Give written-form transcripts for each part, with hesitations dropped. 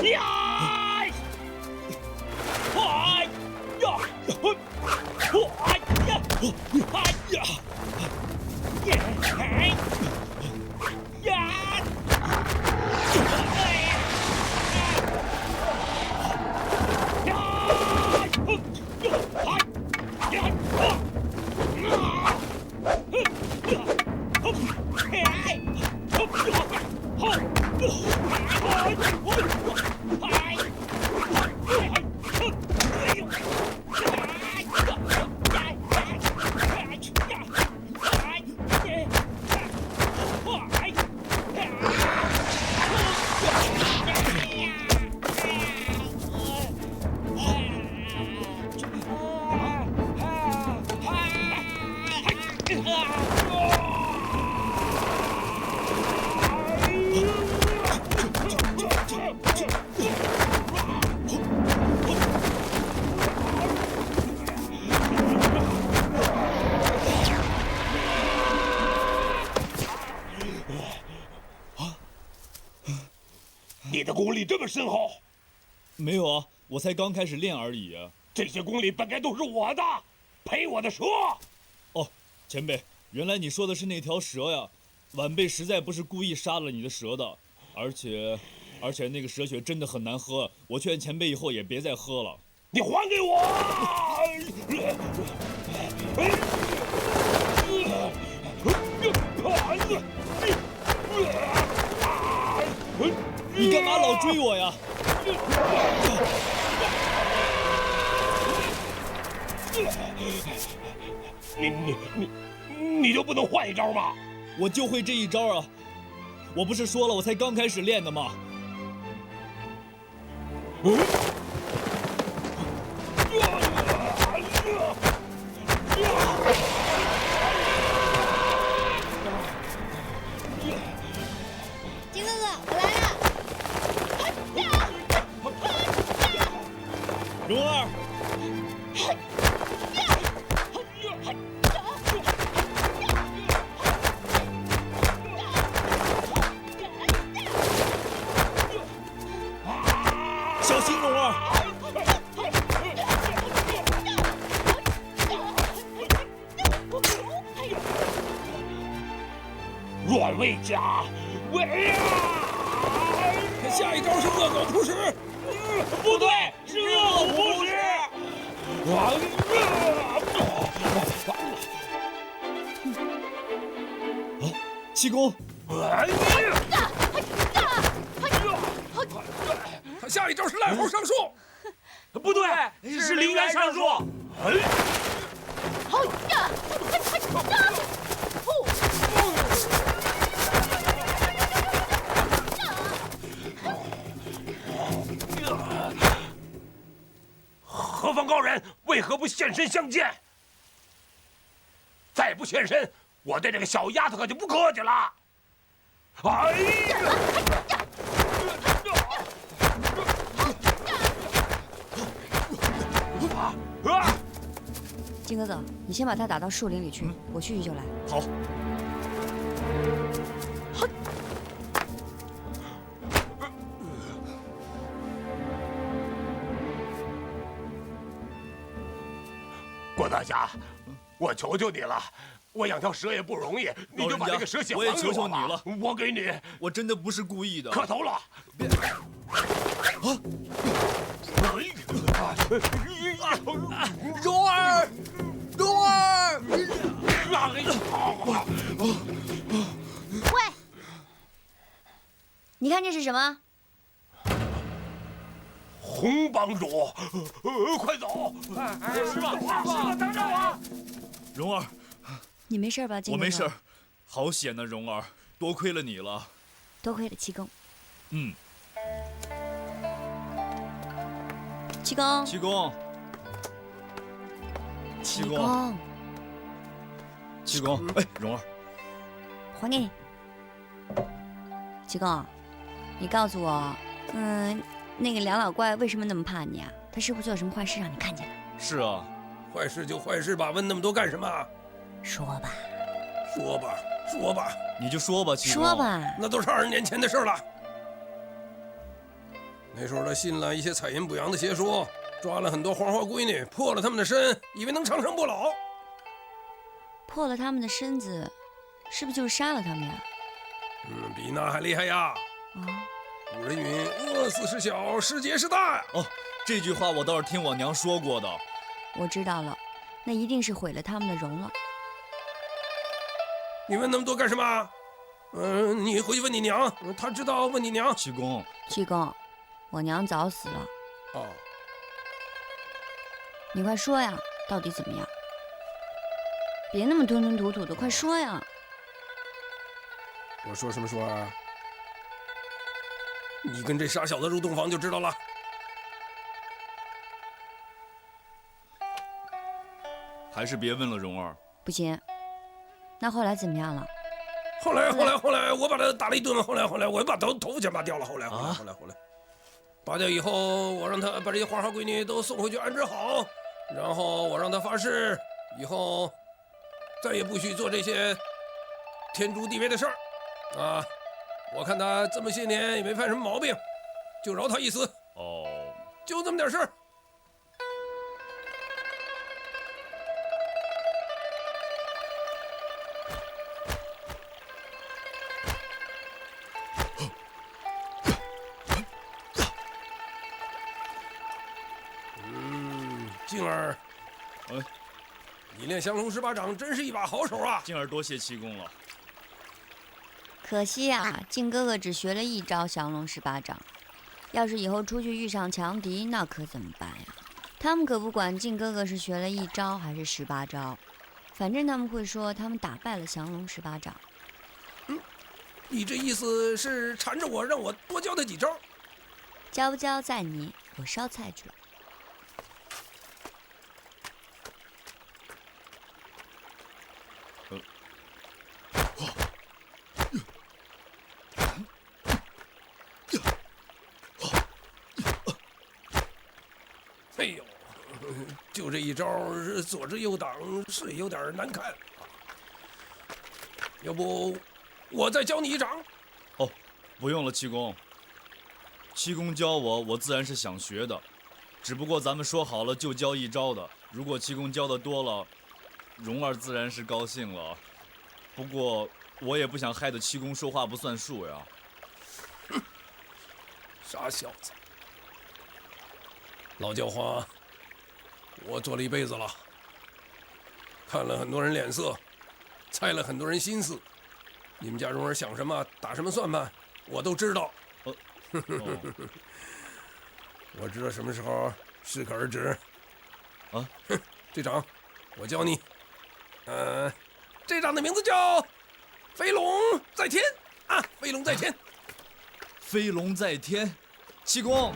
呀！哎呀！哎呀！哎呀！哎呀！你的功力这么深厚？没有啊，我才刚开始练而已。这些功力本该都是我的，赔我的蛇。哦，前辈，原来你说的是那条蛇呀！晚辈实在不是故意杀了你的蛇的，而且那个蛇血真的很难喝，我劝前辈以后也别再喝了。你还给我！你干嘛老追我呀？你就不能换一招吗？我就会这一招啊！我不是说了，我才刚开始练的吗？金哥哥，我来了！蓉儿，小心蓉儿！软猬甲，喂呀！下一招是恶狗扑食。不对，是恶狗扑食。气功，他下一招是赖猴上树。不对，是陵园上树。何方高人，为何不现身相见？再不现身，我对这个小丫头可就不客气了。哎呀！金哥哥，你先把他打到树林里去，我去就来。好。郭大侠，我求求你了，我养条蛇也不容易，你就把这个蛇血还给我吧。我也求求你了，我给你。我真的不是故意的。磕头了。蓉儿，蓉儿！喂，你看这是什么？红帮主，快走！师傅，等着我！蓉儿，你没事吧，金哥哥？我没事，好险呐，蓉儿，多亏了你了。多亏了气功。嗯。气功。气功。气功。气功，哎，蓉儿，还给你。气功，你告诉我，那个梁老怪为什么那么怕你啊？他是不是做了什么坏事让你看见了？是啊。坏事就坏事吧，问那么多干什么？说吧。说吧，说吧。你就说吧，气功。说吧。那都是20年前的事了。那时候他信了一些采阴补阳的邪说，抓了很多黄花闺女，破了他们的身，以为能长生不老。破了他们的身子，是不是就是杀了他们呀？比那还厉害呀！啊，古人云：“饿死是小，失节是大呀。”哦，这句话我倒是听我娘说过的。我知道了，那一定是毁了他们的容了。你问那么多干什么？你回去问你娘，她知道。问你娘。七公，七公，我娘早死了。哦，你快说呀，到底怎么样？别那么吞吞吐吐的，快说呀！我说什么说啊？你跟这傻小子入洞房就知道了。还是别问了，蓉儿。不行，那后来怎么样了？后来，我把他打了一顿。后来，我把头发全拔掉了。后来，拔掉以后，我让他把这些花花闺女都送回去安置好，然后我让他发誓，以后再也不许做这些天诛地灭的事儿。啊，我看他这么些年也没犯什么毛病，就饶他一死。哦，就这么点事儿。静儿，你练降龙十八掌真是一把好手啊！静儿多谢七公了。可惜呀，靖哥哥只学了一招降龙十八掌，要是以后出去遇上强敌，那可怎么办呀？他们可不管靖哥哥是学了一招还是18招，反正他们会说他们打败了降龙十八掌。你这意思是缠着我，让我多教他几招？教不教在你，我烧菜去了。哎呦，就这一招，左支右挡，是有点难看。要不我再教你一掌？哦，不用了，七公。七公教我，我自然是想学的，只不过咱们说好了就教一招的。如果七公教的多了，蓉儿自然是高兴了。不过我也不想害得七公说话不算数呀。傻小子！老教皇，我做了一辈子了，看了很多人脸色，猜了很多人心思。你们家蓉儿想什么，打什么算盘，我都知道。我知道什么时候适可而止。啊，这掌我教你。这掌的名字叫飞龙在天啊！飞龙在天，飞龙在天，七公。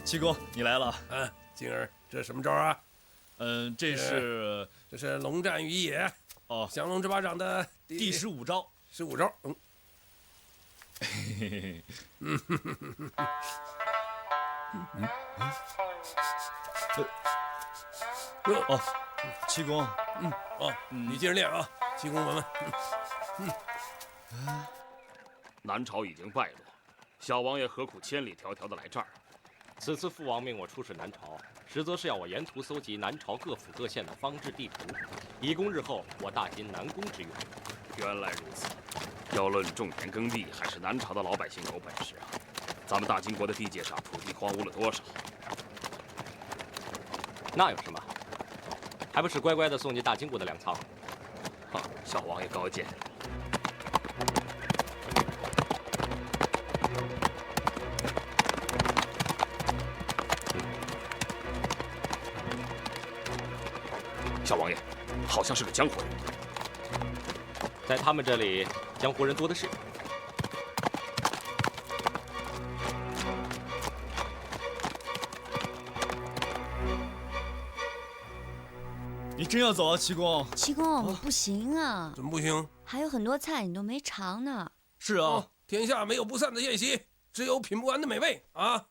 七公，你来了。静儿，这什么招啊？这是龙战于野。哦，降龙十八掌的第15招。15招。哦，七公。你接着练啊，七公闻闻。南朝已经败落，小王爷何苦千里迢迢的来这儿？此次父王命我出使南朝，实则是要我沿途搜集南朝各府各县的方志地图，以供日后我大金南攻之用。原来如此，要论种田耕地，还是南朝的老百姓有本事啊！咱们大金国的地界上土地荒芜了多少？那有什么？还不是乖乖的送进大金国的粮仓？小王爷高见。小王爷，好像是个江湖人。在他们这里，江湖人多的是。你真要走啊，七公？七公，我不行啊。怎么不行？还有很多菜你都没尝呢。是啊，天下没有不散的宴席，只有品不完的美味啊！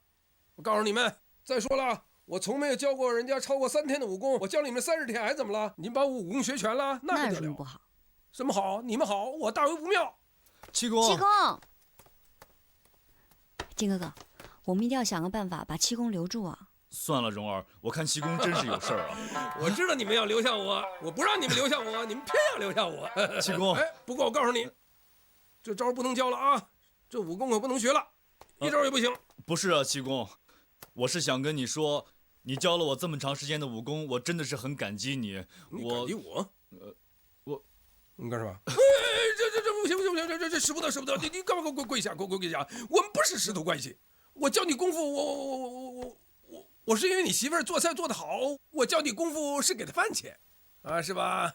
我告诉你们，再说了，我从没有教过人家超过3天的武功，我教你们30天还怎么了？您把我武功学全了，那有不得了。什么不好？什么好？你们好，我大为不妙。七公，七公，金哥哥，我们一定要想个办法把七公留住啊！算了，蓉儿，我看七公真是有事儿啊。我知道你们要留下我，我不让你们留下我，你们偏要留下我。七公，哎，不过我告诉你，这招不能教了啊，这武功可不能学了，一招也不行。不是啊，七公，我是想跟你说，你教了我这么长时间的武功，我真的是很感激你。你感激我？你干什么？哎，这不行不行不行，这使不得使不得！你干嘛给我跪下？给我跪下！我们不是师徒关系。我教你功夫，我是因为你媳妇儿做菜做得好，我教你功夫是给她饭钱，啊，是吧？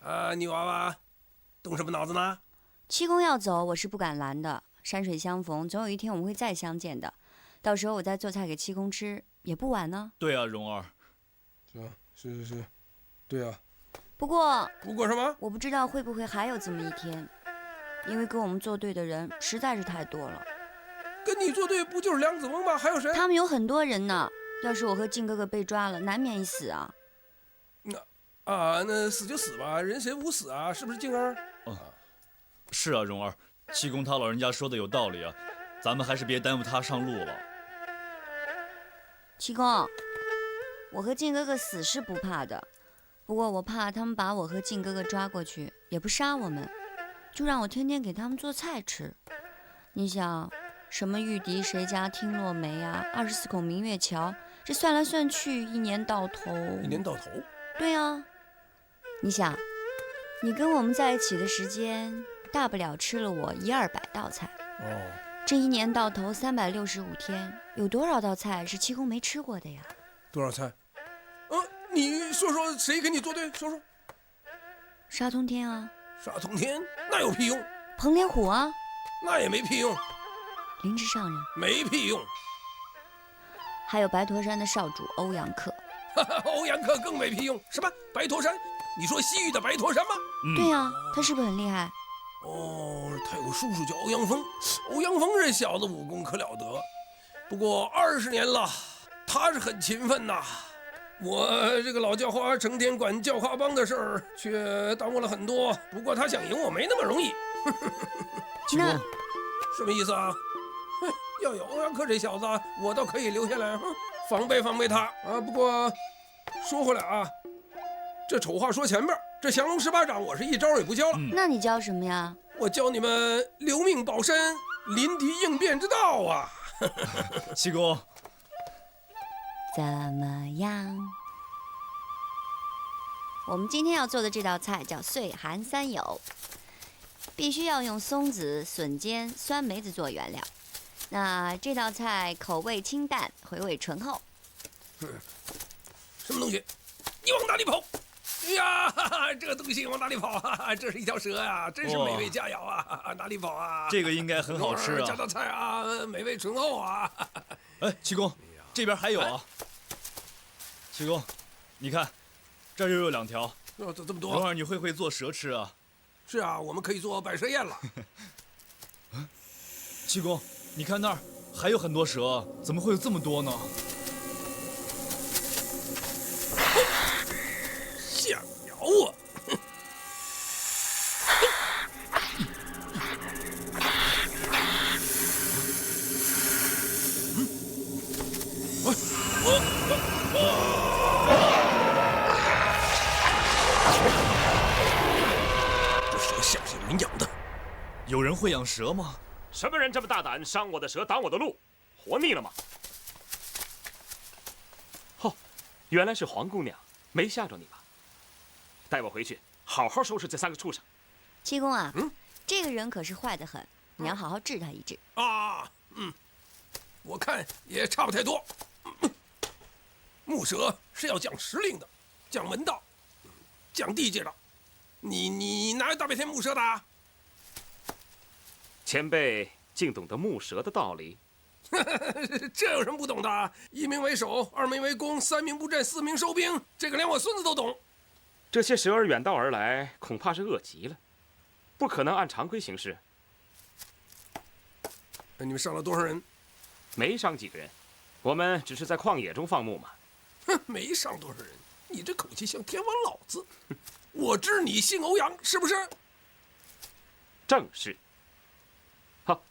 啊，女娃娃，动什么脑子呢？七公要走，我是不敢拦的。山水相逢，总有一天我们会再相见的。到时候我再做菜给七公吃，也不晚呢。对啊，蓉儿。是，对啊。不过什么？我不知道会不会还有这么一天，因为跟我们作对的人实在是太多了。跟你作对不就是梁子翁吗？还有谁？他们有很多人呢。要是我和靖哥哥被抓了，难免一死啊。那死就死吧，人谁无死啊？是不是靖儿？是啊，蓉儿，七公他老人家说的有道理啊，咱们还是别耽误他上路了。七公，我和靖哥哥死是不怕的，不过我怕他们把我和靖哥哥抓过去，也不杀我们，就让我天天给他们做菜吃。你想，什么玉笛谁家听落梅啊，24孔明月桥，这算来算去，一年到头。一年到头？对啊，你想，你跟我们在一起的时间，大不了吃了我100-200道菜。这一年到头365天，有多少道菜是七公没吃过的呀？多少菜？你说说谁跟你作对？说说。沙通天啊。沙通天那有屁用？彭连虎啊。那也没屁用。灵芝上人没屁用。还有白驼山的少主欧阳克。欧阳克更没屁用。什么白驼山？你说西域的白驼山吗？对呀，他是不是很厉害？他有个叔叔叫欧阳锋，欧阳锋这小子武功可了得，不过20年了，他是很勤奋呐。我这个老叫花成天管叫花帮的事儿，却耽误了很多。不过他想赢我没那么容易。那什么意思啊？要有欧阳克这小子，我倒可以留下来，防备防备他啊。不过说回来啊，这丑话说前边，这降龙18掌我是一招也不教了。那你教什么呀？我教你们留命保身、临敌应变之道啊！七公，怎么样？我们今天要做的这道菜叫岁寒三友，必须要用松子、笋尖、酸梅子做原料。那这道菜口味清淡，回味醇厚。什么东西？你往哪里跑？哎呀，这个东西往哪里跑啊？这是一条蛇啊，真是美味佳肴啊！哪里跑啊？这个应该很好吃啊！这道菜啊，美味醇厚啊！哎，七公，这边还有啊！七公，你看，这儿又有2条。这么多！蓉儿，你会做蛇吃啊？是啊，我们可以做百蛇宴了。七公，你看那儿还有很多蛇，怎么会有这么多呢？想咬我！这蛇像是有人养的。有人会养蛇吗？什么人这么大胆，伤我的蛇，挡我的路？活腻了吗？原来是黄姑娘，没吓着你吧？带我回去，好好收拾这3个畜生。七公啊，这个人可是坏得很，你要好好治他一治。我看也差不太多。木蛇是要讲时令的，讲门道，讲地界的。你哪有大白天木蛇的？前辈竟懂得木蛇的道理？这有什么不懂的？1名为守，2名为攻，3名布阵，4名收兵，这个连我孙子都懂。这些蛇儿远道而来，恐怕是饿极了，不可能按常规行事。你们上了多少人？没伤几个人，我们只是在旷野中放牧嘛。哼，没上多少人，你这口气像天王老子。我知你姓欧阳，是不是？正是。好，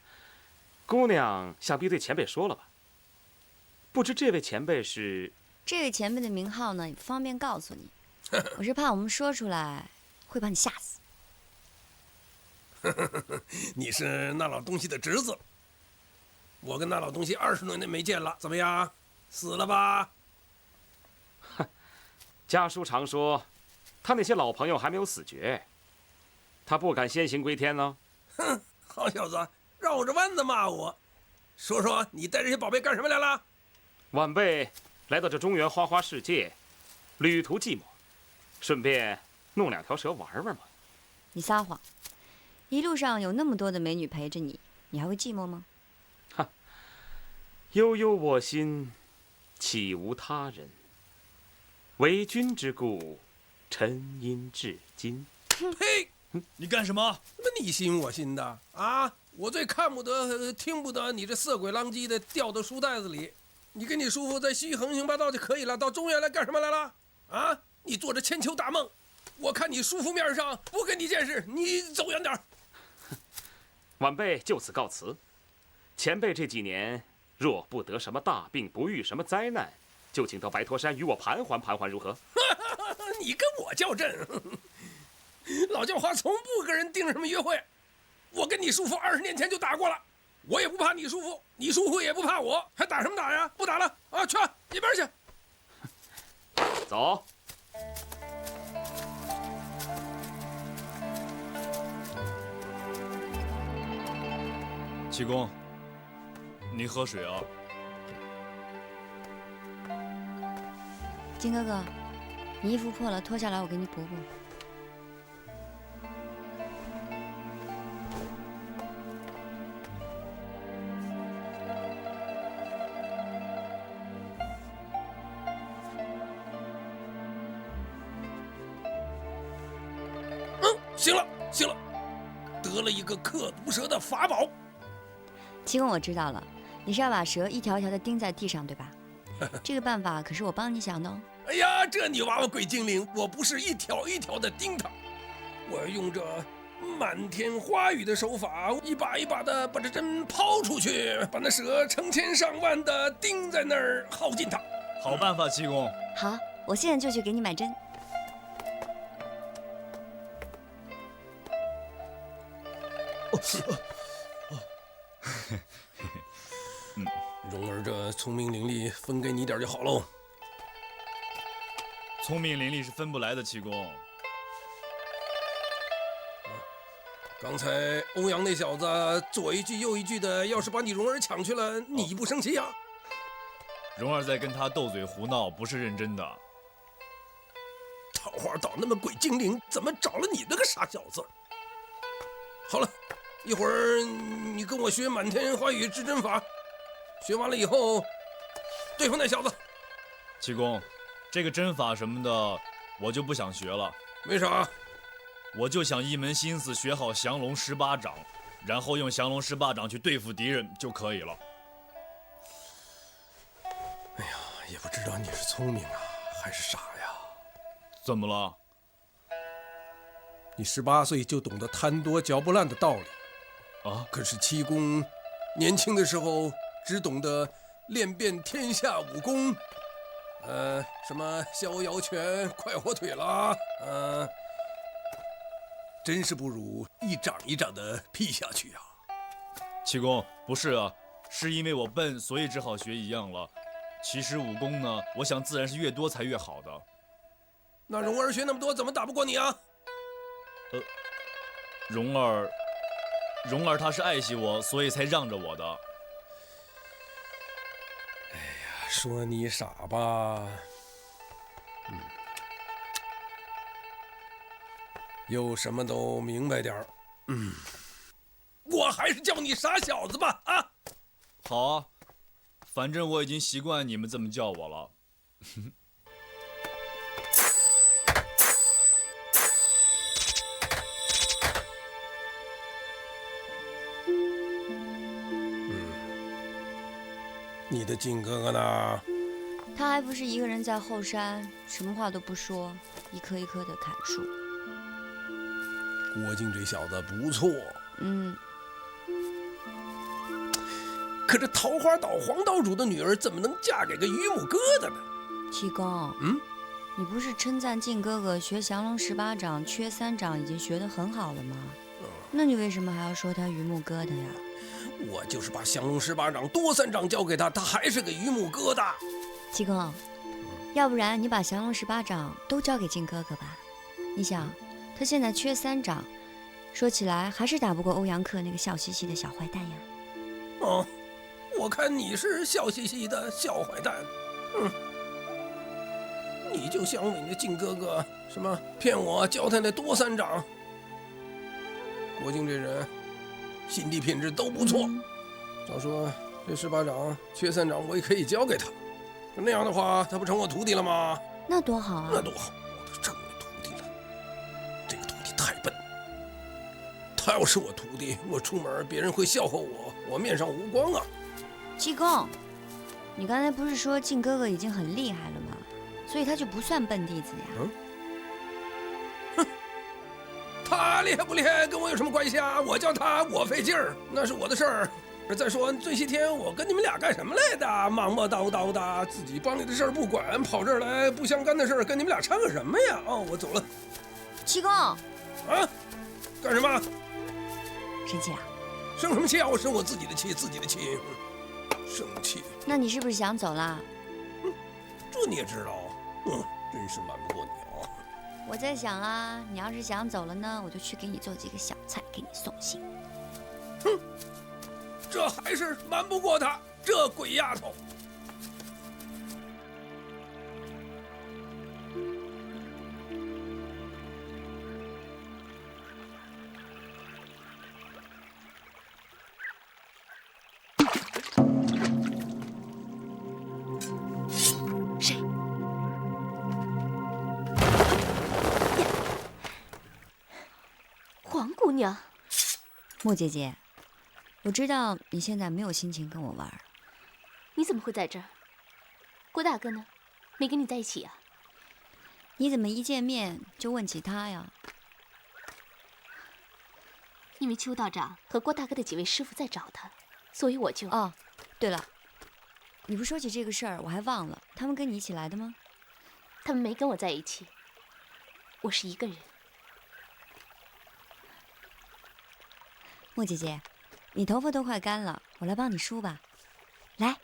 姑娘想必对前辈说了吧？不知这位前辈是？这位前辈的名号呢，也不方便告诉你。我是怕我们说出来会把你吓死。你是那老东西的侄子。我跟那老东西20多年没见了，怎么样？死了吧？家书常说，他那些老朋友还没有死绝，他不敢先行归天呢。哼，好小子，绕着弯子骂我。说说你带这些宝贝干什么来了？晚辈来到这中原花花世界，旅途寂寞，顺便弄2条蛇玩玩嘛。你撒谎！一路上有那么多的美女陪着你，你还会寂寞吗？哈，悠悠我心，岂无他人？为君之故，沉吟至今。呸！你干什么？怎么你心我心的啊？我最看不得、听不得你这色鬼狼藉的掉到书袋子里。你跟你叔父在西域横行霸道就可以了，到中原来干什么来了？啊！你做着千秋大梦，我看你叔父面上不跟你见识，你走远点。晚辈就此告辞。前辈这几年若不得什么大病，不遇什么灾难，就请到白驼山与我盘桓盘桓，如何？你跟我较真，老叫花从不跟人定什么约会。我跟你叔父20年前就打过了，我也不怕你叔父，你叔父也不怕我，还打什么打呀？不打了啊，去一边去。走。七公，你喝水啊。金哥哥，你衣服破了，脱下来我给你补补。行了行了，得了一个克毒蛇的法宝。七公，我知道了，你是要把蛇一条一条的钉在地上，对吧？这个办法可是我帮你想的哦。哎呀，这女娃娃鬼精灵，我不是一条一条的钉它，我要用这漫天花雨的手法，一把一把的把这针抛出去，把那蛇成千上万的钉在那儿，耗尽它。好办法，七公。好，我现在就去给你买针。蓉儿这聪明伶俐，分给你点就好喽。聪明伶俐是分不来的，七公。刚才欧阳那小子左一句右一句的，要是把你蓉儿抢去了，你不生气呀？蓉儿在跟他斗嘴胡闹，不是认真的。桃花岛那么鬼精灵，怎么找了你那个傻小子？好了，一会儿你跟我学满天花雨制针法，学完了以后对付那小子。七公，这个针法什么的，我就不想学了。为啥？我就想一门心思学好降龙18掌，然后用降龙18掌去对付敌人就可以了。哎呀，也不知道你是聪明啊还是傻呀？怎么了？你18岁就懂得贪多嚼不烂的道理啊！可是七公年轻的时候只懂得练遍天下武功，什么逍遥拳、快火腿啦，真是不如一掌一掌的劈下去呀！七公，不是啊，是因为我笨，所以只好学一样了。其实武功呢，我想自然是越多才越好的。那蓉儿学那么多，怎么打不过你啊？蓉儿她是爱惜我，所以才让着我的。哎呀，说你傻吧，有什么都明白点儿。我还是叫你傻小子吧，啊！好啊，反正我已经习惯你们这么叫我了。你的靖哥哥呢？他还不是一个人在后山，什么话都不说，一棵一棵的砍树。郭靖这小子不错，可这桃花岛黄岛主的女儿怎么能嫁给个榆木疙瘩呢？七公，你不是称赞靖哥哥学降龙18掌缺3掌已经学得很好了吗？那你为什么还要说他榆木疙瘩呀？我就是把降龙18掌多3掌交给他，他还是个榆木疙瘩。七公，要不然你把降龙18掌都交给靖哥哥吧。你想，他现在缺3掌，说起来还是打不过欧阳克那个笑嘻嘻的小坏蛋呀。哦，我看你是笑嘻嘻的小坏蛋。你就想你那靖哥哥什么骗我教他那多3掌。郭靖这人心地品质都不错，照说这18掌缺3掌我也可以交给他，那样的话他不成我徒弟了吗？那多好啊！那多好，我都成为徒弟了。这个徒弟太笨，他要是我徒弟，我出门别人会笑话我面上无光啊。七公，你刚才不是说靖哥哥已经很厉害了吗？所以他就不算笨弟子呀。他厉害不厉害跟我有什么关系啊？我教他，我费劲儿，那是我的事儿。再说这些天我跟你们俩干什么来的？忙忙叨叨的，自己帮你的事儿不管，跑这儿来不相干的事儿跟你们俩掺和什么呀？我走了。七公，干什么？生气了？生什么气啊？我生我自己的气，自己的气。生气？那你是不是想走啦？这你也知道？真是瞒不过你啊。我在想啊，你要是想走了呢，我就去给你做几个小菜，给你送信。这还是瞒不过他，这鬼丫头。谁？黄姑娘。莫姐姐，我知道你现在没有心情跟我玩。你怎么会在这儿？郭大哥呢？没跟你在一起啊？你怎么一见面就问起他呀？因为邱道长和郭大哥的几位师傅在找他，所以我就……哦，对了，你不说起这个事儿，我还忘了，他们跟你一起来的吗？他们没跟我在一起，我是一个人。莫姐姐，你头发都快干了，我来帮你梳吧。来，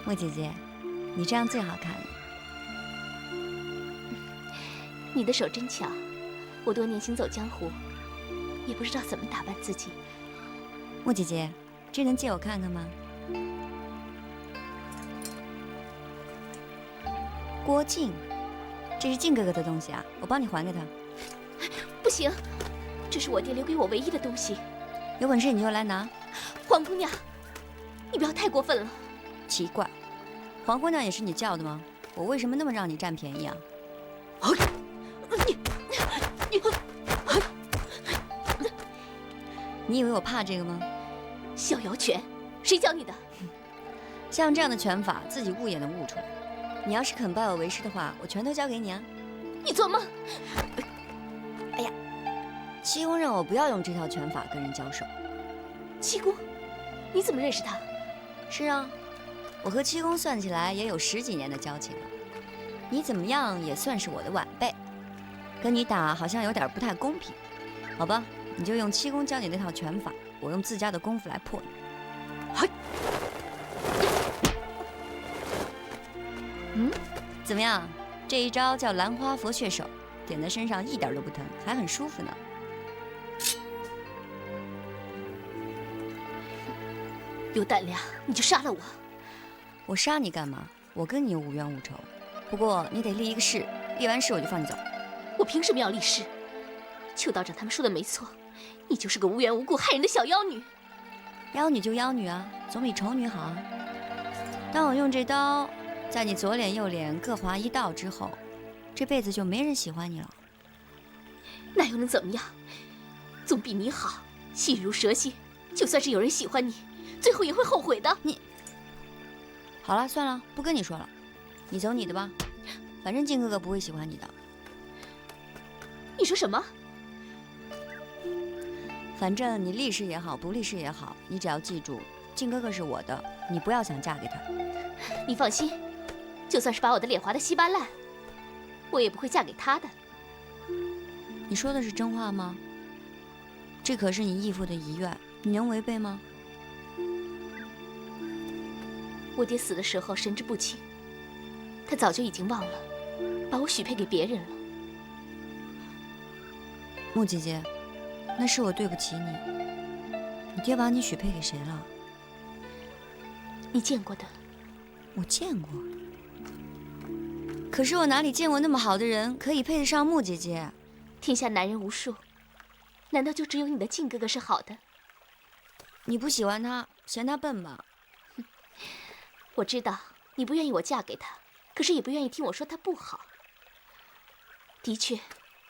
莫姐姐，你这样最好看了。你的手真巧，我多年行走江湖，也不知道怎么打扮自己。莫姐姐，这能借我看看吗？郭靖，这是靖哥哥的东西啊，我帮你还给他。不行，这是我爹留给我唯一的东西。有本事你就来拿。黄姑娘，你不要太过分了。奇怪，黄姑娘也是你叫的吗？我为什么那么让你占便宜啊？你以为我怕这个吗？逍遥拳，谁教你的？像这样的拳法，自己悟也能悟出来。你要是肯拜我为师的话，我全都交给你啊！你做梦！哎呀，七公让我不要用这套拳法跟人交手。七公，你怎么认识他？是啊，我和七公算起来也有10几年的交情了。你怎么样也算是我的晚辈，跟你打好像有点不太公平。好吧，你就用七公教你那套拳法，我用自家的功夫来破你。怎么样？这一招叫兰花佛血手，点在身上一点都不疼，还很舒服呢。有胆量你就杀了我！我杀你干嘛？我跟你又无冤无仇。不过你得立一个誓，立完誓我就放你走。我凭什么要立誓？邱道长他们说的没错，你就是个无缘无故害人的小妖女。妖女就妖女啊，总比丑女好啊。当我用这刀在你左脸右脸各划1道之后，这辈子就没人喜欢你了。那又能怎么样？总比你好。细如蛇蝎，就算是有人喜欢你，最后也会后悔的。好了，算了，不跟你说了，你走你的吧，反正靖哥哥不会喜欢你的。你说什么？反正你立誓也好，不立誓也好，你只要记住，靖哥哥是我的，你不要想嫁给他。你放心，就算是把我的脸划得稀巴烂，我也不会嫁给他的。你说的是真话吗？这可是你义父的遗愿，你能违背吗？我爹死的时候神志不清，他早就已经忘了，把我许配给别人了。穆姐姐，那是我对不起你。你爹把你许配给谁了？你见过的。我见过。可是我哪里见过那么好的人，可以配得上穆姐姐？天下男人无数，难道就只有你的靖哥哥是好的？你不喜欢他，嫌他笨吧？我知道你不愿意我嫁给他，可是也不愿意听我说他不好。的确，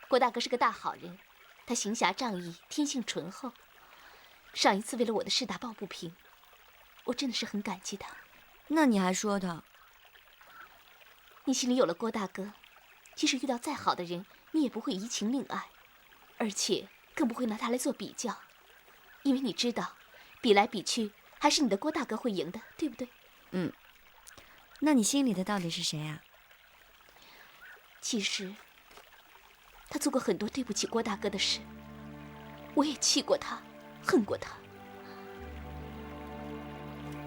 郭大哥是个大好人，他行侠仗义，天性醇厚。上一次为了我的事打抱不平，我真的是很感激他。那你还说他？你心里有了郭大哥，即使遇到再好的人，你也不会移情另爱，而且更不会拿他来做比较，因为你知道，比来比去，还是你的郭大哥会赢的，对不对？那你心里的到底是谁啊？其实，他做过很多对不起郭大哥的事，我也气过他，恨过他。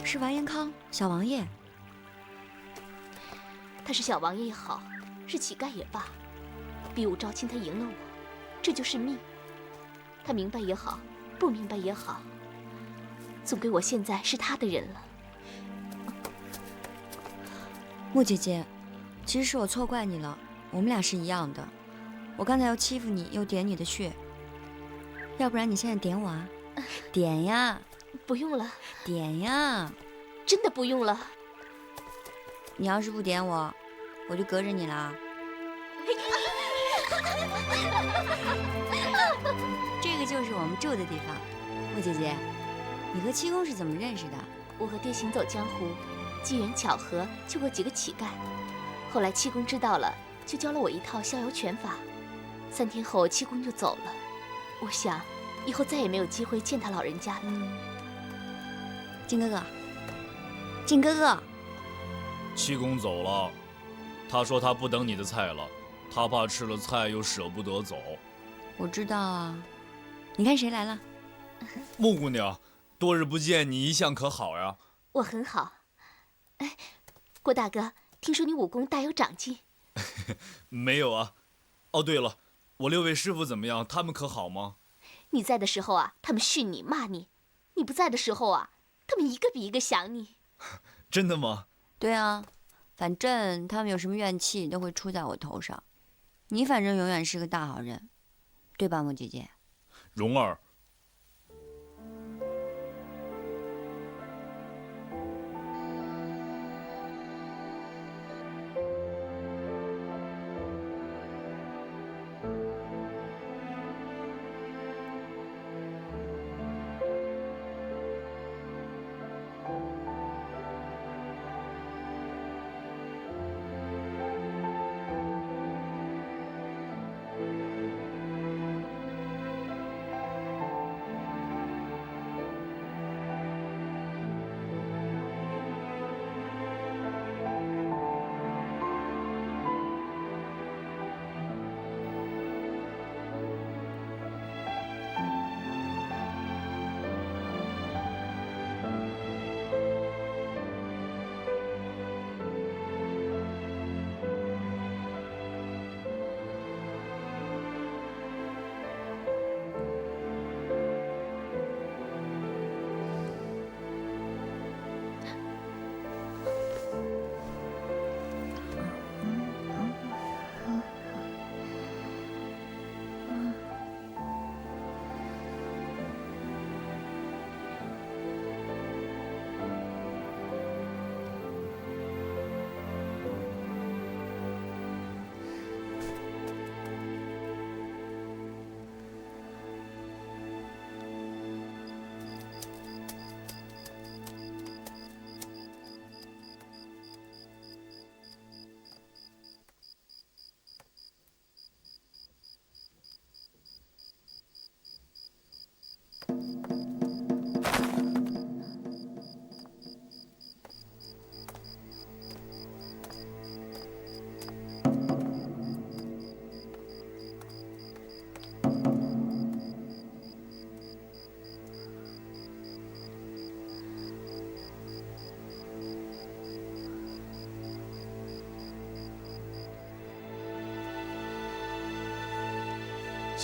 是完颜康，小王爷。他是小王爷也好，是乞丐也罢，比武招亲他赢了我，这就是命。他明白也好，不明白也好，总归我现在是他的人了。穆姐姐，其实是我错怪你了，我们俩是一样的。我刚才又欺负你，又点你的穴，要不然你现在点我啊？点呀！不用了，点呀！真的不用了。你要是不点我，我就隔着你了。这个就是我们住的地方。穆姐姐，你和七公是怎么认识的？我和爹行走江湖，机缘巧合救过几个乞丐，后来七公知道了，就教了我一套逍遥拳法。3天后，七公就走了。我想，以后再也没有机会见他老人家了。靖哥哥，靖哥哥，七公走了，他说他不等你的菜了，他怕吃了菜又舍不得走。我知道啊。你看谁来了？穆姑娘，多日不见，你一向可好呀？我很好。哎，郭大哥，听说你武功大有长进。没有啊。哦，对了，我6位师傅怎么样？他们可好吗？你在的时候啊，他们训你骂你；你不在的时候啊，他们一个比一个想你。真的吗？对啊，反正他们有什么怨气都会出在我头上。你反正永远是个大好人，对吧，穆姐姐？蓉儿。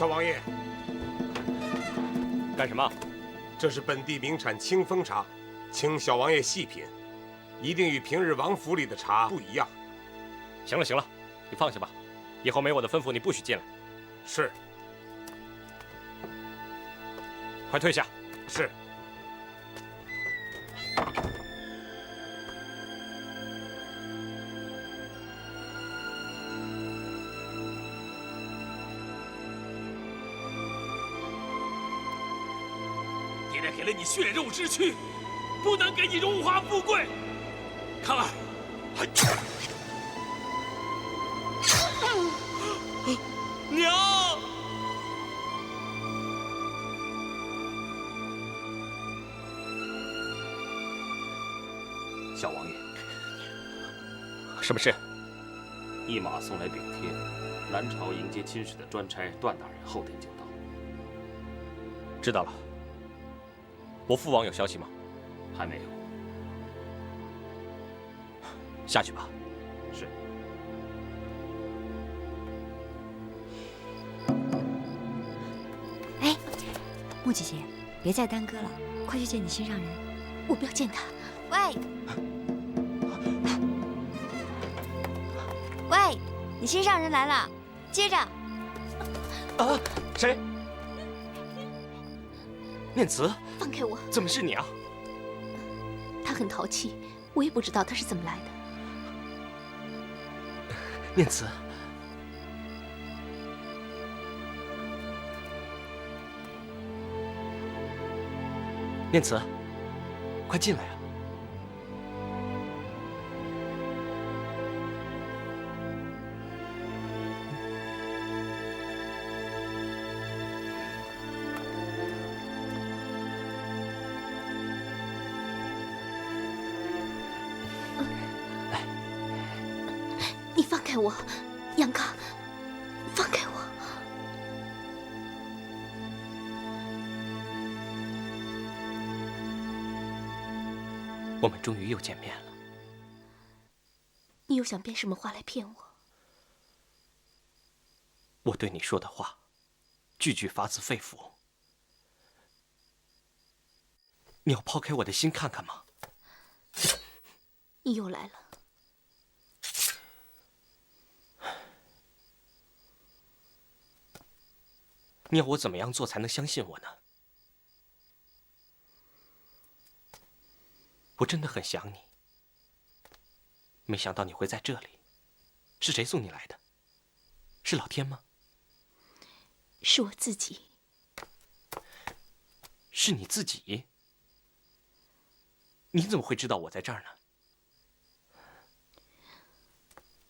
小王爷，干什么？这是本地名产清风茶，请小王爷细品，一定与平日王府里的茶不一样。行了行了，你放下吧，以后没我的吩咐，你不许进来。是。快退下。是。爹爹给了你血肉之躯，不能给你荣华富贵。康儿，娘！小王爷，什么事？一马送来禀帖，南朝迎接亲使的专差段大人后天就到。知道了。我父王有消息吗？还没有。下去吧。是。哎，穆姐姐，别再耽搁了，快去见你心上人。我不要见他。喂，喂，你心上人来了，接着。啊，谁？念慈，放开我！怎么是你啊？他很淘气，我也不知道他是怎么来的。念慈，念慈，快进来啊！你放开我，杨康，放开我！我们终于又见面了。你又想编什么话来骗我？我对你说的话，句句发自肺腑。你要抛开我的心看看吗？你又来了。你要我怎么样做才能相信我呢？我真的很想你，没想到你会在这里。是谁送你来的？是老天吗？是我自己。是你自己？你怎么会知道我在这儿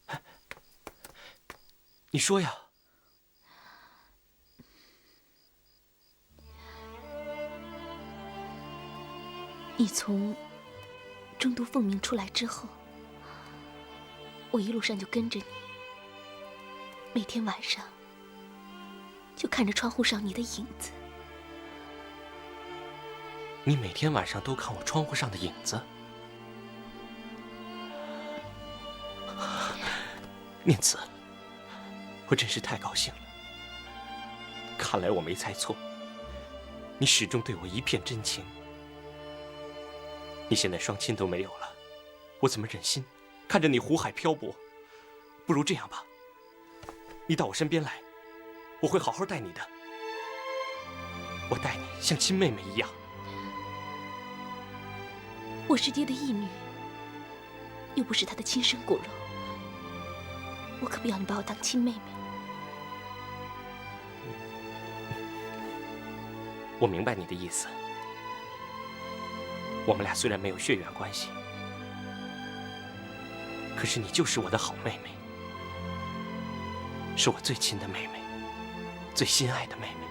呢？你说呀。你从中都凤鸣出来之后，我一路上就跟着你，每天晚上就看着窗户上你的影子。你每天晚上都看我窗户上的影子？念慈，我真是太高兴了。看来我没猜错，你始终对我一片真情。你现在双亲都没有了，我怎么忍心看着你湖海漂泊？不如这样吧，你到我身边来，我会好好待你的。我待你像亲妹妹一样。我是爹的义女，又不是他的亲生骨肉，我可不要你把我当亲妹妹。我明白你的意思。我们俩虽然没有血缘关系，可是你就是我的好妹妹，是我最亲的妹妹，最心爱的妹妹。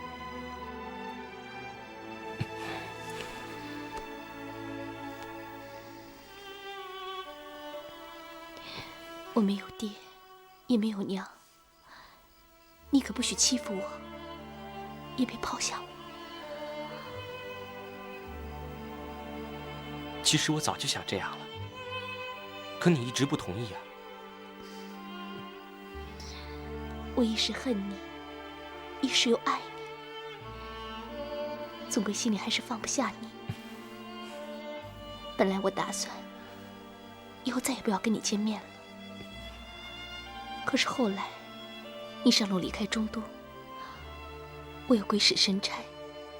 我没有爹，也没有娘，你可不许欺负我，也别抛下我。其实我早就想这样了，可你一直不同意啊。我一时恨你，一时又爱你，总归心里还是放不下你。本来我打算以后再也不要跟你见面了，可是后来你上路离开中都，我又鬼使神差，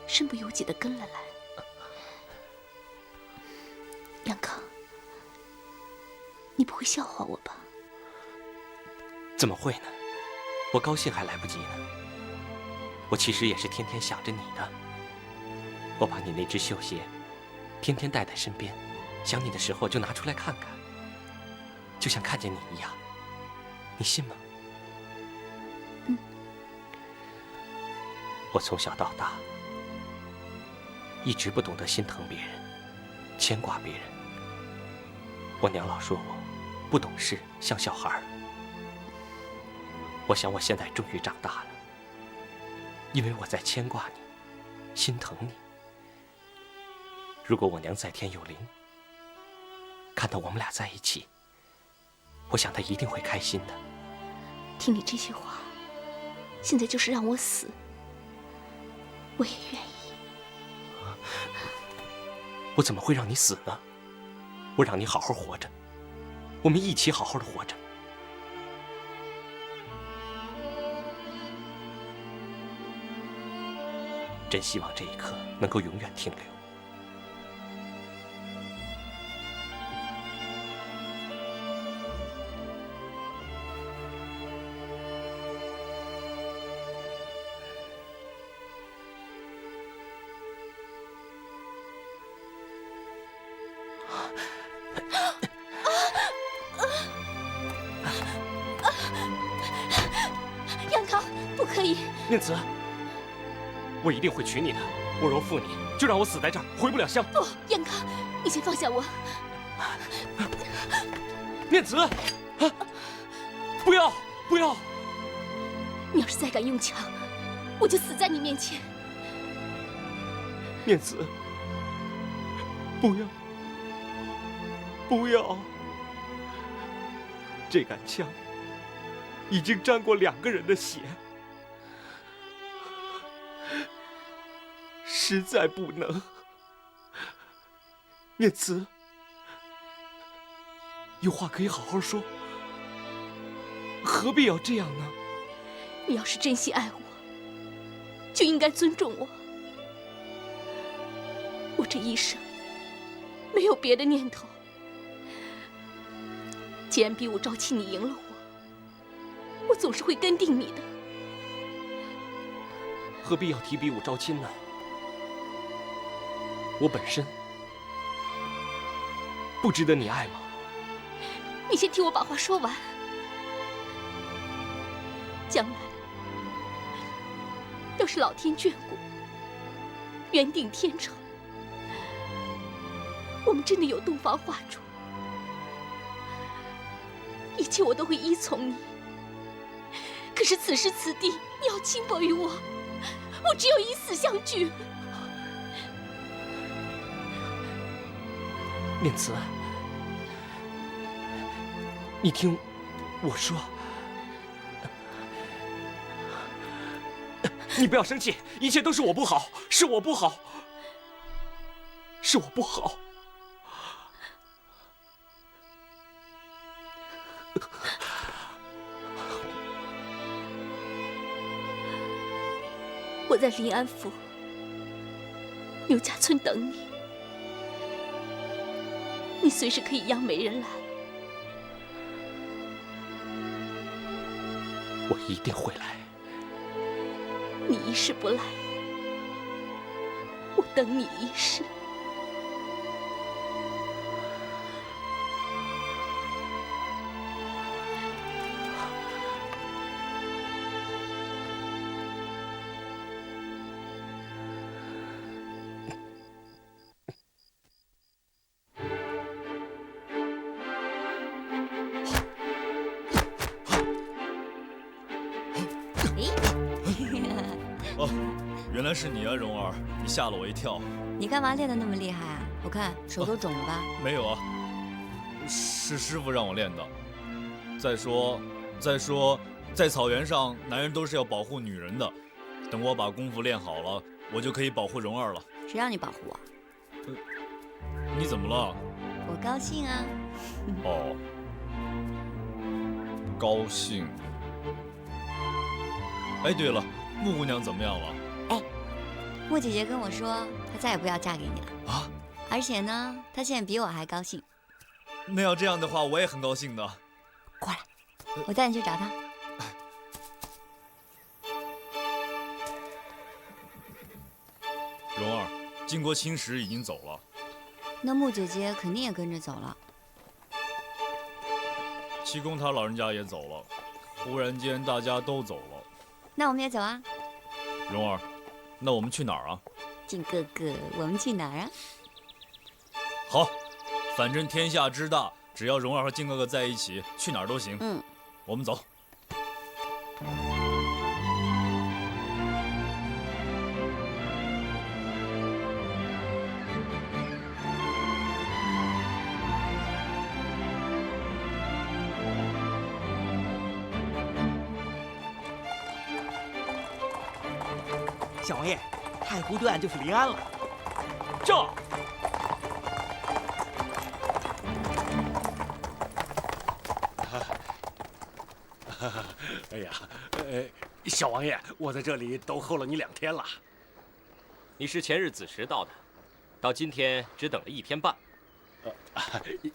身不由己地跟了来。杨康，你不会笑话我吧？怎么会呢？我高兴还来不及呢。我其实也是天天想着你的。我把你那只绣鞋天天带在身边，想你的时候就拿出来看看，就像看见你一样。你信吗？嗯。我从小到大一直不懂得心疼别人，牵挂别人。我娘老说我不懂事，像小孩儿。我想我现在终于长大了，因为我在牵挂你，心疼你。如果我娘在天有灵，看到我们俩在一起，我想她一定会开心的。听你这些话，现在就是让我死，我也愿意。我怎么会让你死呢？我让你好好活着，我们一起好好的活着。真希望这一刻能够永远停留。杨康，不可以！念慈，我一定会娶你的。我若负你，就让我死在这儿，回不了乡。不，杨康，你先放下我。念慈，啊，不要，不要！你要是再敢用枪，我就死在你面前。念慈，不要，不要！这杆枪已经沾过2个人的血，实在不能。念慈，有话可以好好说，何必要这样呢？你要是真心爱我，就应该尊重我。我这一生没有别的念头。既然比武招亲你赢了我总是会跟定你的。何必要提比武招亲呢？我本身不值得你爱吗？你先听我把话说完。将来要是老天眷顾，缘定天成，我们真的有洞房花烛，一切我都会依从你。可是此时此地，你要轻薄于我，我只有以死相拒。念慈，你听我说，你不要生气，一切都是我不好，是我不好，是我不好。我在临安府牛家村等你，你随时可以央媒人来。我一定会来。你一世不来，我等你一世。哦，原来是你啊，蓉儿，你吓了我一跳。你干嘛练得那么厉害啊？我看手都肿了吧？没有啊，是师傅让我练的。再说，在草原上，男人都是要保护女人的，等我把功夫练好了，我就可以保护蓉儿了。谁让你保护我？你怎么了？我高兴啊。哦，高兴。哎，对了，穆姑娘怎么样了？穆姐姐跟我说，她再也不要嫁给你了啊！而且呢，她现在比我还高兴。那要这样的话，我也很高兴的。过来，我带你去找她。蓉儿，晋国青史已经走了，那穆姐姐肯定也跟着走了。七公他老人家也走了，忽然间大家都走了。那我们也走啊。蓉儿，那我们去哪儿啊？晋哥哥，我们去哪儿啊？好，反正天下之大，只要蓉儿和晋哥哥在一起，去哪儿都行。嗯，我们走。小王爷，太湖对岸就是临安了。这。哎呀，小王爷，我在这里等候了你2天了。你是前日子时到的，到今天只等了1天半。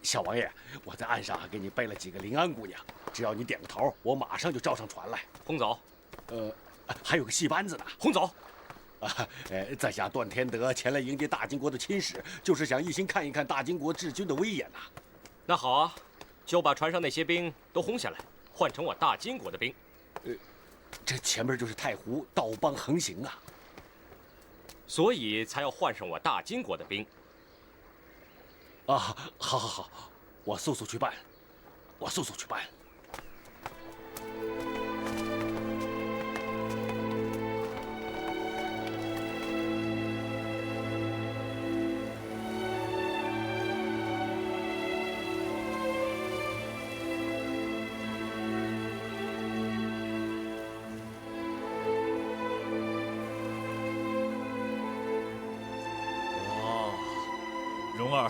小王爷，我在岸上给你背了几个临安姑娘，只要你点个头，我马上就招上船来。轰走。还有个戏班子呢。轰走。在下段天德前来迎接大金国的亲使，就是想一心看一看大金国治军的威严呐。那好啊，就把船上那些兵都轰下来，换成我大金国的兵。这前面就是太湖，盗帮横行啊，所以才要换上我大金国的兵。啊，好，我速速去办，蓉儿，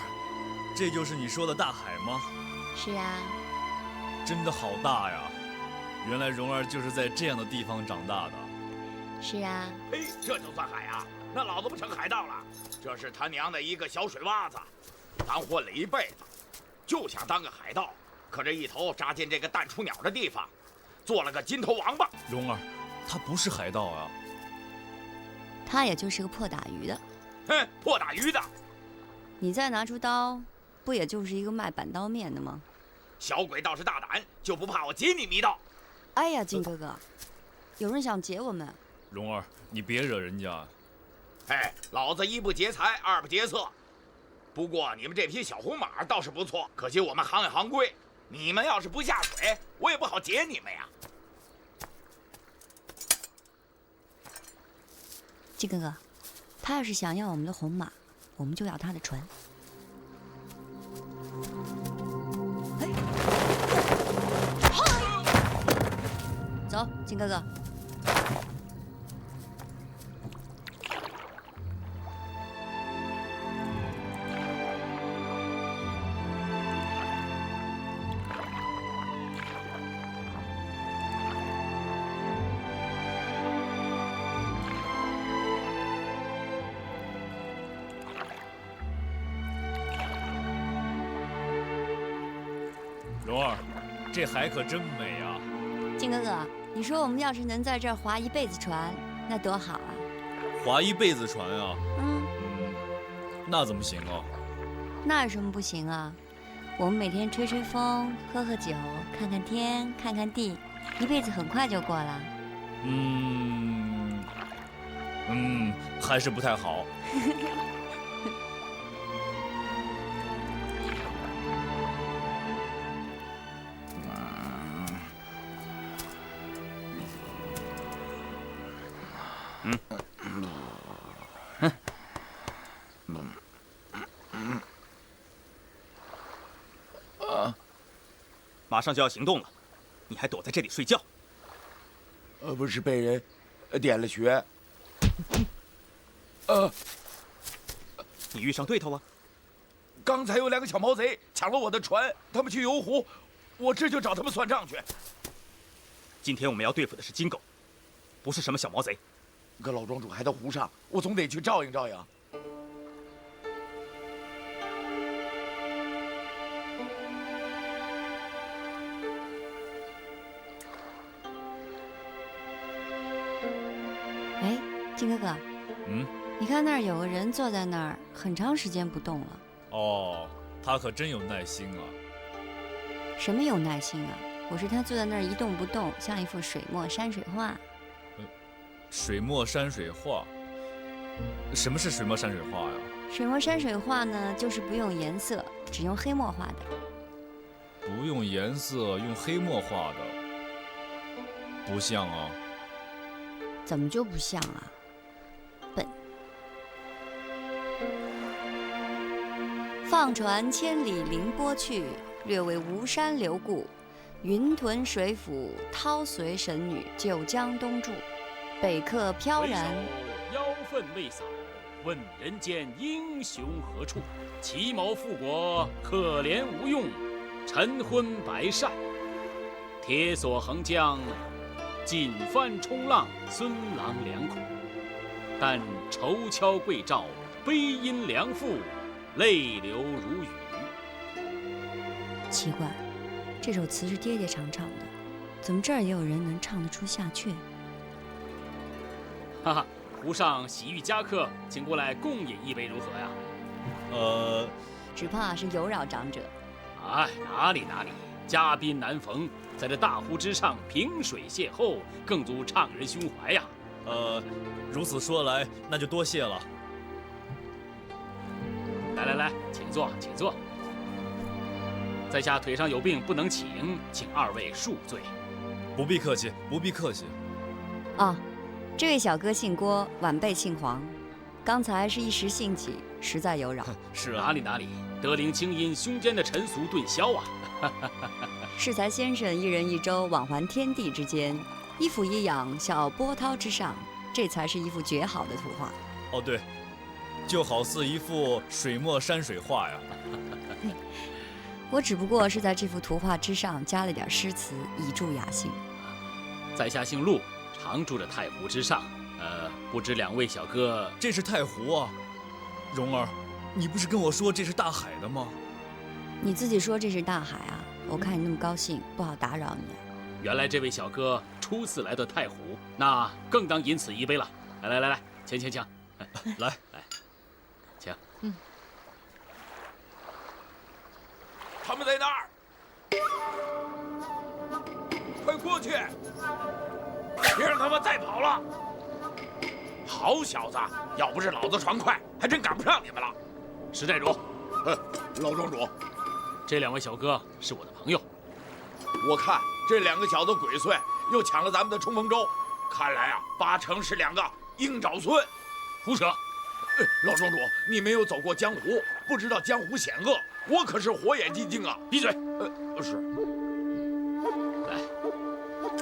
这就是你说的大海吗？是啊。真的好大呀！原来蓉儿就是在这样的地方长大的。是啊。嘿，这就算海啊？那老子不成海盗了？这是他娘的一个小水洼子，咱混了一辈子，就想当个海盗，可这一头扎进这个蛋出鸟的地方，做了个金头王八。蓉儿，他不是海盗啊，他也就是个破打鱼的。哼，破打鱼的。你再拿出刀，不也就是一个卖板刀面的吗？小鬼倒是大胆，就不怕我劫你一刀？哎呀，金哥哥，有人想劫我们。蓉儿，你别惹人家。哎，老子1不劫财，2不劫色。不过你们这匹小红马倒是不错，可惜我们行有行规，你们要是不下水，我也不好劫你们呀。金哥哥，他要是想要我们的红马，我们就要他的船。走，金哥哥。蓉儿，这海可真美啊！金哥哥，你说我们要是能在这儿划一辈子船，那多好啊！划一辈子船啊？嗯，那怎么行啊？那有什么不行啊？我们每天吹吹风，喝喝酒，看看天，看看地，一辈子很快就过了。还是不太好。马上就要行动了，你还躲在这里睡觉？不是被人点了穴，你遇上对头了？刚才有2个小毛贼抢了我的船，他们去游湖，我这就找他们算账去。今天我们要对付的是金狗，不是什么小毛贼。可老庄主还在湖上，我总得去照应照应。哎，金哥哥，嗯，你看那儿有个人坐在那儿，很长时间不动了。哦，他可真有耐心啊。什么有耐心啊？我说他坐在那儿一动不动，像一幅水墨山水画。水墨山水画？什么是水墨山水画呀？水墨山水画呢，就是不用颜色，只用黑墨画的。不用颜色，用黑墨画的，不像啊。怎么就不像啊？笨！放船千里凌波去，略为吴山流故。云屯水府，涛随神女，九江东住。北客飘然。腰愤未扫，问人间英雄何处？奇谋复国，可怜无用，晨昏白晒。铁索横江，锦帆冲浪，孙郎两苦。但愁敲桂棹，悲音良妇，泪流如雨。奇怪，这首词是爹爹常唱的，怎么这儿也有人能唱得出下阙？哈哈，湖上喜遇佳客，请过来共饮一杯如何呀？只怕是有扰长者。哎，哪里，嘉宾难逢，在这大湖之上萍水邂逅，更足怅人胸怀呀。如此说来，那就多谢了。来，请坐。在下腿上有病不能请，请2位恕罪。不必客气。哦，这位小哥姓郭，晚辈姓黄，刚才是一时兴起，实在有扰。是啊，哪里，德龄清音，胸间的尘俗顿消啊。适才先生一人一舟，往还天地之间，一俯一仰，笑波涛之上，这才是一幅绝好的图画。哦对，就好似一幅水墨山水画呀。我只不过是在这幅图画之上加了点诗词，以助雅兴。在下姓陆，常住着太湖之上。不知2位小哥，这是太湖啊。蓉儿，你不是跟我说这是大海的吗？你自己说这是大海啊，我看你那么高兴，不好打扰你。原来这位小哥初次来到太湖，那更当饮此一杯了。来，请。来，请。他们在那儿，快过去，别让他们再跑了。好小子，要不是老子船快，还真赶不上你们了。石寨主，老庄主，这2位小哥是我的朋友。我看这2个小子鬼祟，又抢了咱们的冲锋舟，看来啊，8成是2个鹰爪孙。胡扯！老庄主，你没有走过江湖，不知道江湖险恶。我可是火眼金睛啊！闭嘴！是。来，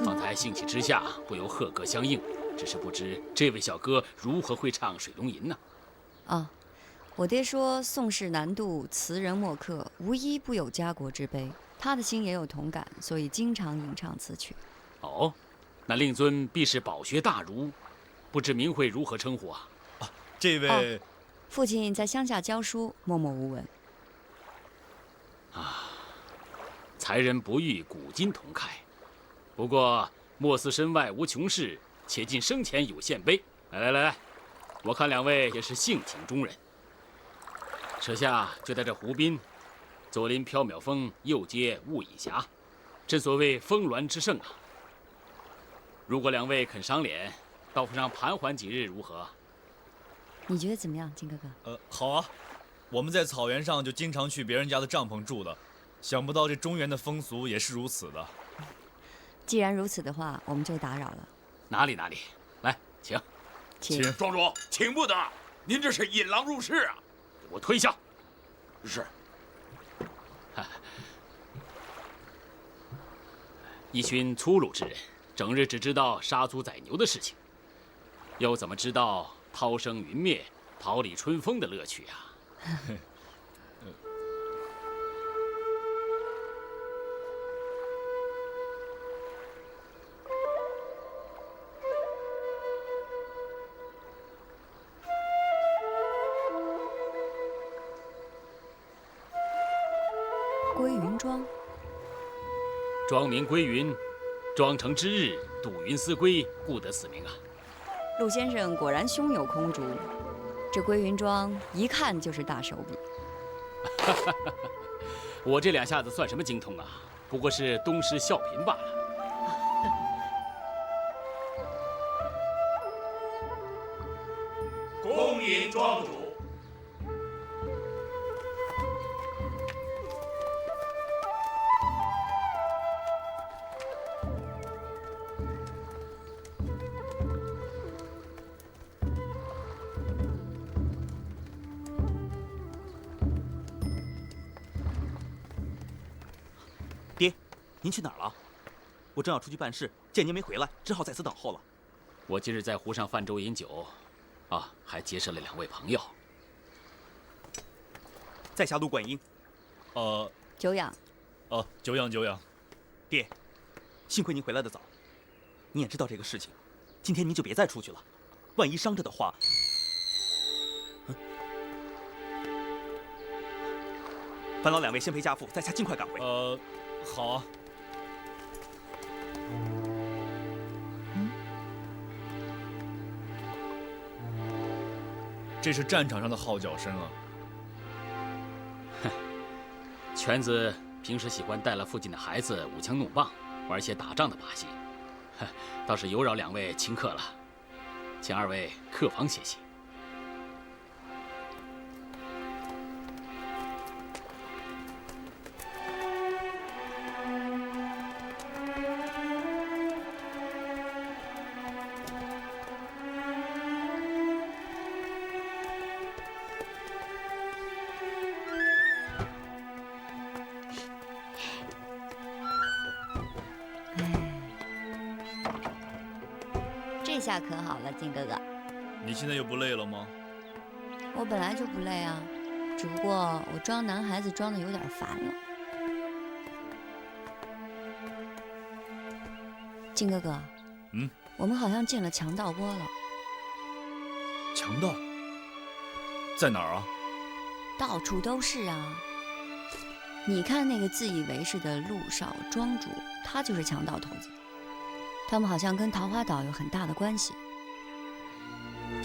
方才兴起之下，不由贺歌相应，只是不知这位小哥如何会唱《水龙吟》呢？哦，我爹说宋世难渡，词人墨客无一不有家国之悲，他的心也有同感，所以经常吟唱此曲。哦，那令尊必是饱学大儒，不知名讳如何称呼啊？这位，父亲在乡下教书，默默无闻。才人不遇，古今同慨。不过莫思身外无穷事，且尽生前有献杯。来，我看2位也是性情中人。舍下就在这湖滨，左临缥缈峰，右接雾隐霞，正所谓峰峦之盛啊。如果2位肯赏脸，到湖上盘桓几日如何？你觉得怎么样，金哥哥？好啊，我们在草原上就经常去别人家的帐篷住的，想不到这中原的风俗也是如此的。既然如此的话，我们就打扰了。哪里，来，请。庄主，请不得，您这是引狼入室啊！给我退下。是。一群粗鲁之人，整日只知道杀猪宰牛的事情。又怎么知道涛声云灭、桃李春风的乐趣啊？归云庄，庄名归云，庄成之日，渡云思归，故得此名啊。陆先生果然胸有空竹，这归云庄一看就是大手笔。我这两下子算什么精通啊？不过是东施效颦罢了。恭迎庄主。爹，您去哪儿了？我正要出去办事，见您没回来，只好在此等候了。我今日在湖上泛舟饮酒，还结识了2位朋友。在下陆冠英。久仰。久仰久仰。爹，幸亏您回来的早。你也知道这个事情，今天您就别再出去了，万一伤着的话。烦劳2位先陪家父，在下尽快赶回。好啊。这是战场上的号角声啊！哼，犬子平时喜欢带了附近的孩子舞枪弄棒，玩些打仗的把戏，倒是有扰2位亲客了，请2位客房歇息。这下可好了，靖哥哥。你现在又不累了吗？我本来就不累啊，只不过我装男孩子装的有点烦了。靖哥哥，我们好像进了强盗窝了。强盗？在哪儿啊？到处都是啊。你看那个自以为是的陆少庄主，他就是强盗头子。他们好像跟桃花岛有很大的关系。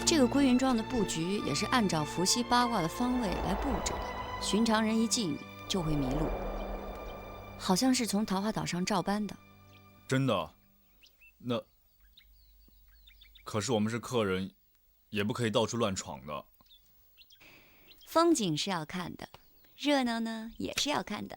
这个归云庄的布局也是按照伏羲八卦的方位来布置的，寻常人一进就会迷路，好像是从桃花岛上照搬的。真的？那可是我们是客人，也不可以到处乱闯的。风景是要看的，热闹呢也是要看的。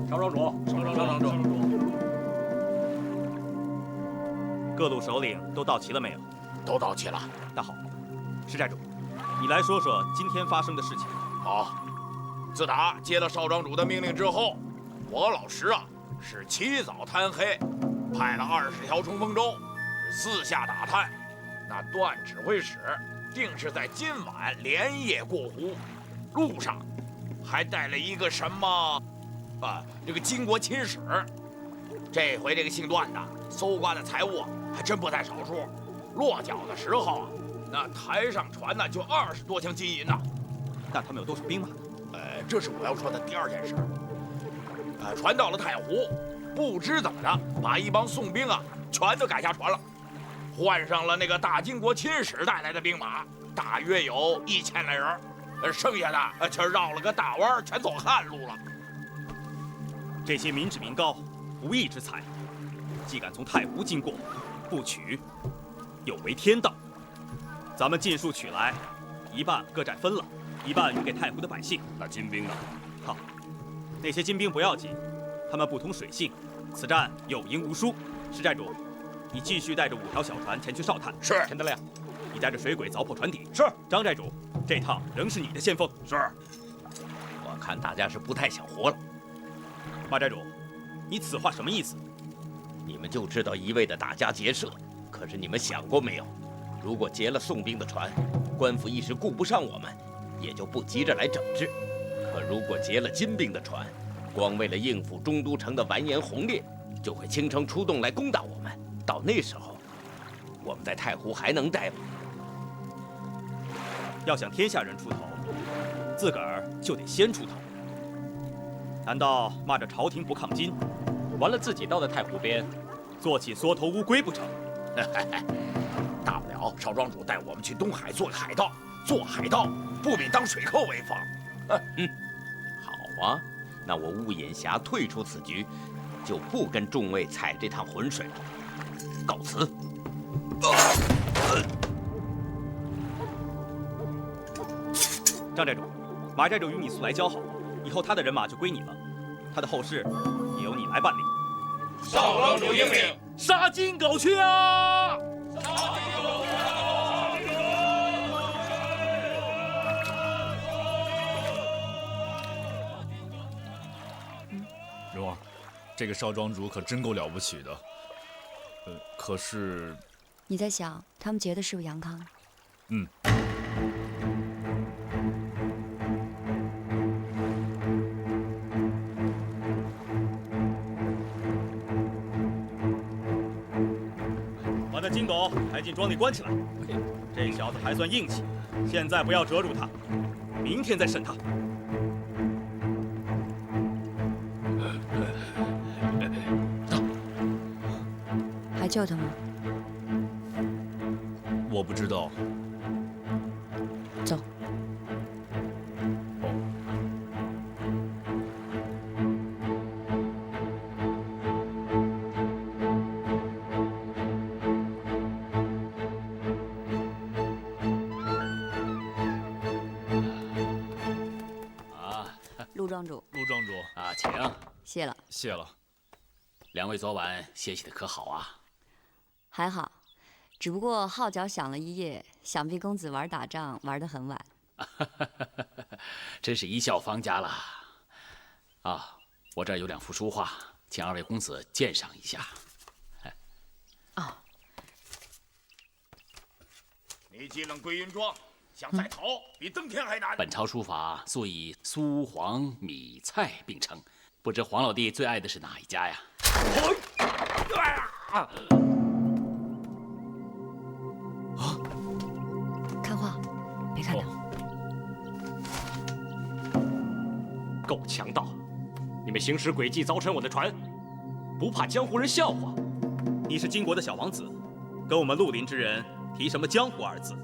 少庄主，少庄主，各路首领都到齐了没有？都到齐了。那好，石寨主，你来说说今天发生的事情。好，自打接了少庄主的命令之后，我老石是起早贪黑，派了20条冲锋舟，四下打探。那段指挥使定是在今晚连夜过湖，路上还带了一个什么？这个金国亲使，这回这个姓段的搜刮的财物还真不在少数。落脚的时候那台上船呢就20多箱金银呢。那他们有多少兵马？这是我要说的第2件事。船到了太湖，不知怎么的，把一帮宋兵全都赶下船了，换上了那个大金国亲使带来的兵马，大约有1000来人，剩下的却绕了个大弯，全走旱路了。这些民脂民膏，不义之财，既敢从太湖经过，不取，有违天道。咱们尽数取来，一半各占分了，一半余给太湖的百姓。那金兵呢？好，那些金兵不要紧，他们不通水性，此战有赢无输。石寨主，你继续带着5条小船前去哨探。是。陈德亮，你带着水鬼凿破船底。是。张寨主，这趟仍是你的先锋。是。我看大家是不太想活了。马寨主，你此话什么意思？你们就知道一味的打家劫舍，可是你们想过没有？如果劫了宋兵的船，官府一时顾不上我们，也就不急着来整治；可如果劫了金兵的船，光为了应付中都城的完颜洪烈，就会倾城出动来攻打我们。到那时候，我们在太湖还能待吗？要想天下人出头，自个儿就得先出头。难道骂着朝廷不抗金，完了自己到了太湖边，做起缩头乌龟不成？大不了少庄主带我们去东海做个海盗，做海盗不比当水寇威风。好啊，那我雾隐侠退出此局，就不跟众位踩这趟浑水了。告辞。张寨主，马寨主与你素来交好，以后他的人马就归你了，他的后事也由你来办理。少庄主英明，杀金狗去啊！蓉儿，这个少庄主可真够了不起的。可是你在想他们劫的是不是杨康？嗯。把那金狗抬进庄里关起来。这小子还算硬气，现在不要折住他，明天再审他。还救他吗？我不知道。走。陆庄主，陆庄主啊，请。谢了，谢了。2位昨晚歇息的可好啊？还好，只不过号角响了一夜，想必公子玩打仗玩得很晚。真是贻笑方家了。啊，我这儿有2幅书画，请2位公子鉴赏一下。哦。你进了归云庄，想再逃，比登天还难。本朝书法素以苏黄米蔡并称，不知黄老弟最爱的是哪一家呀？看画，别看他。够强盗！你们行使诡计，凿沉我的船，不怕江湖人笑话？你是金国的小王子，跟我们绿林之人提什么江湖2字？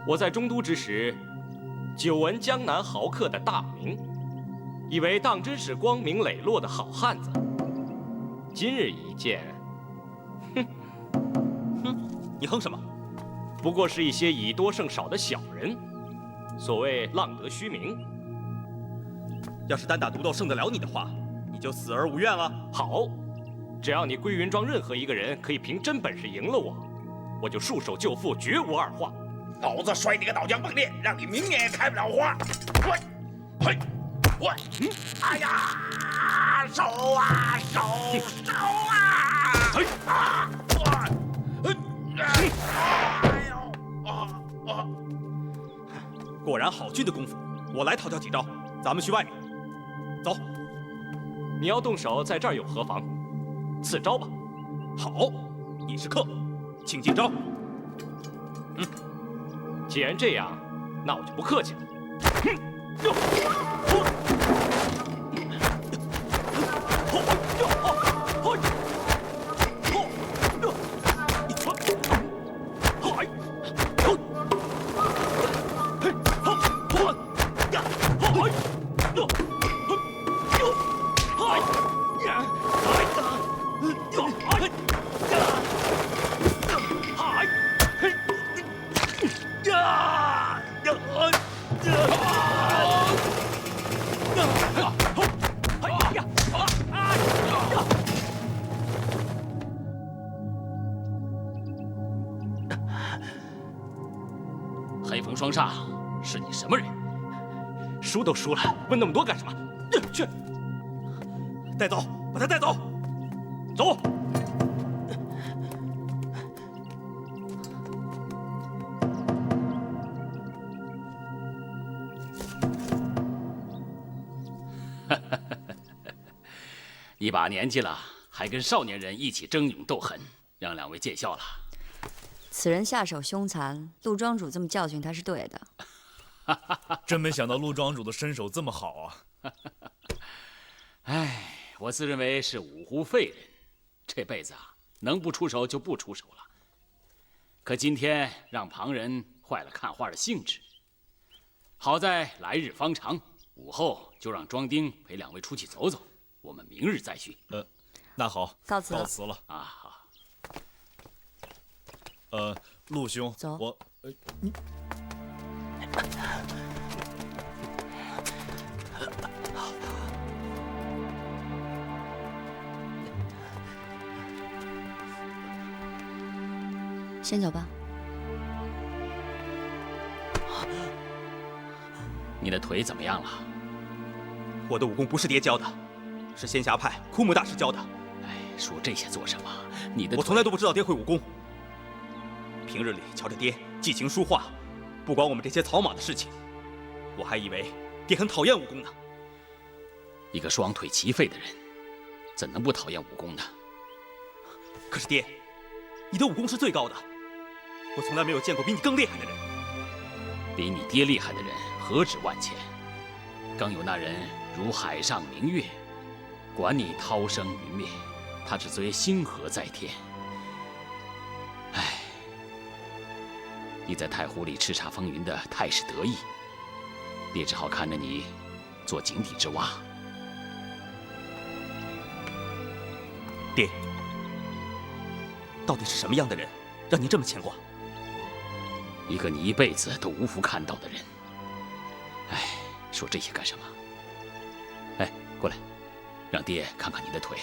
我在中都之时，久闻江南豪客的大名，以为当真是光明磊落的好汉子。今日一见，你哼什么？不过是一些以多胜少的小人，所谓浪得虚名。要是单打独斗胜得了你的话，你就死而无怨了。好，只要你归云庄任何一个人可以凭真本事赢了我，我就束手就缚，绝无2话。老子摔你个脑浆迸裂，让你明年也开不了花！我，哎呀，手啊，手啊！果然好俊的功夫，我来讨教几招，咱们去外面。走。你要动手，在这儿又何妨？赐招吧。好，你是客，请进招。既然这样，那我就不客气了。同双煞，是你什么人？输都输了，问那么多干什么？去，带走，把他带走，走。一把年纪了，还跟少年人一起争勇斗狠，让两位见笑了。此人下手凶残，陆庄主这么教训他是对的。真没想到陆庄主的身手这么好啊！哎，我自认为是五湖废人，这辈子啊，能不出手就不出手了。可今天让旁人坏了看花的兴致。好在来日方长，午后就让庄丁陪两位出去走走，我们明日再续。那好，告辞了。告辞了啊，好。陆兄，走我你。先走吧。你的腿怎么样了？我的武功不是爹教的，是仙侠派枯木大师教的。哎，说这些做什么？你的我从来都不知道爹会武功。平日里瞧着爹寄情书画，不管我们这些草莽的事情，我还以为爹很讨厌武功呢。一个双腿齐废的人，怎能不讨厌武功呢？可是爹，你的武功是最高的，我从来没有见过比你更厉害的人。比你爹厉害的人何止万千，更有那人如海上明月，管你涛声云灭，他只虽星河在天。唉，你在太湖里叱咤风云的太是得意，爹只好看着你做井底之蛙。爹，到底是什么样的人，让您这么牵挂？一个你一辈子都无福看到的人。哎，说这些干什么？哎，过来，让爹看看你的腿。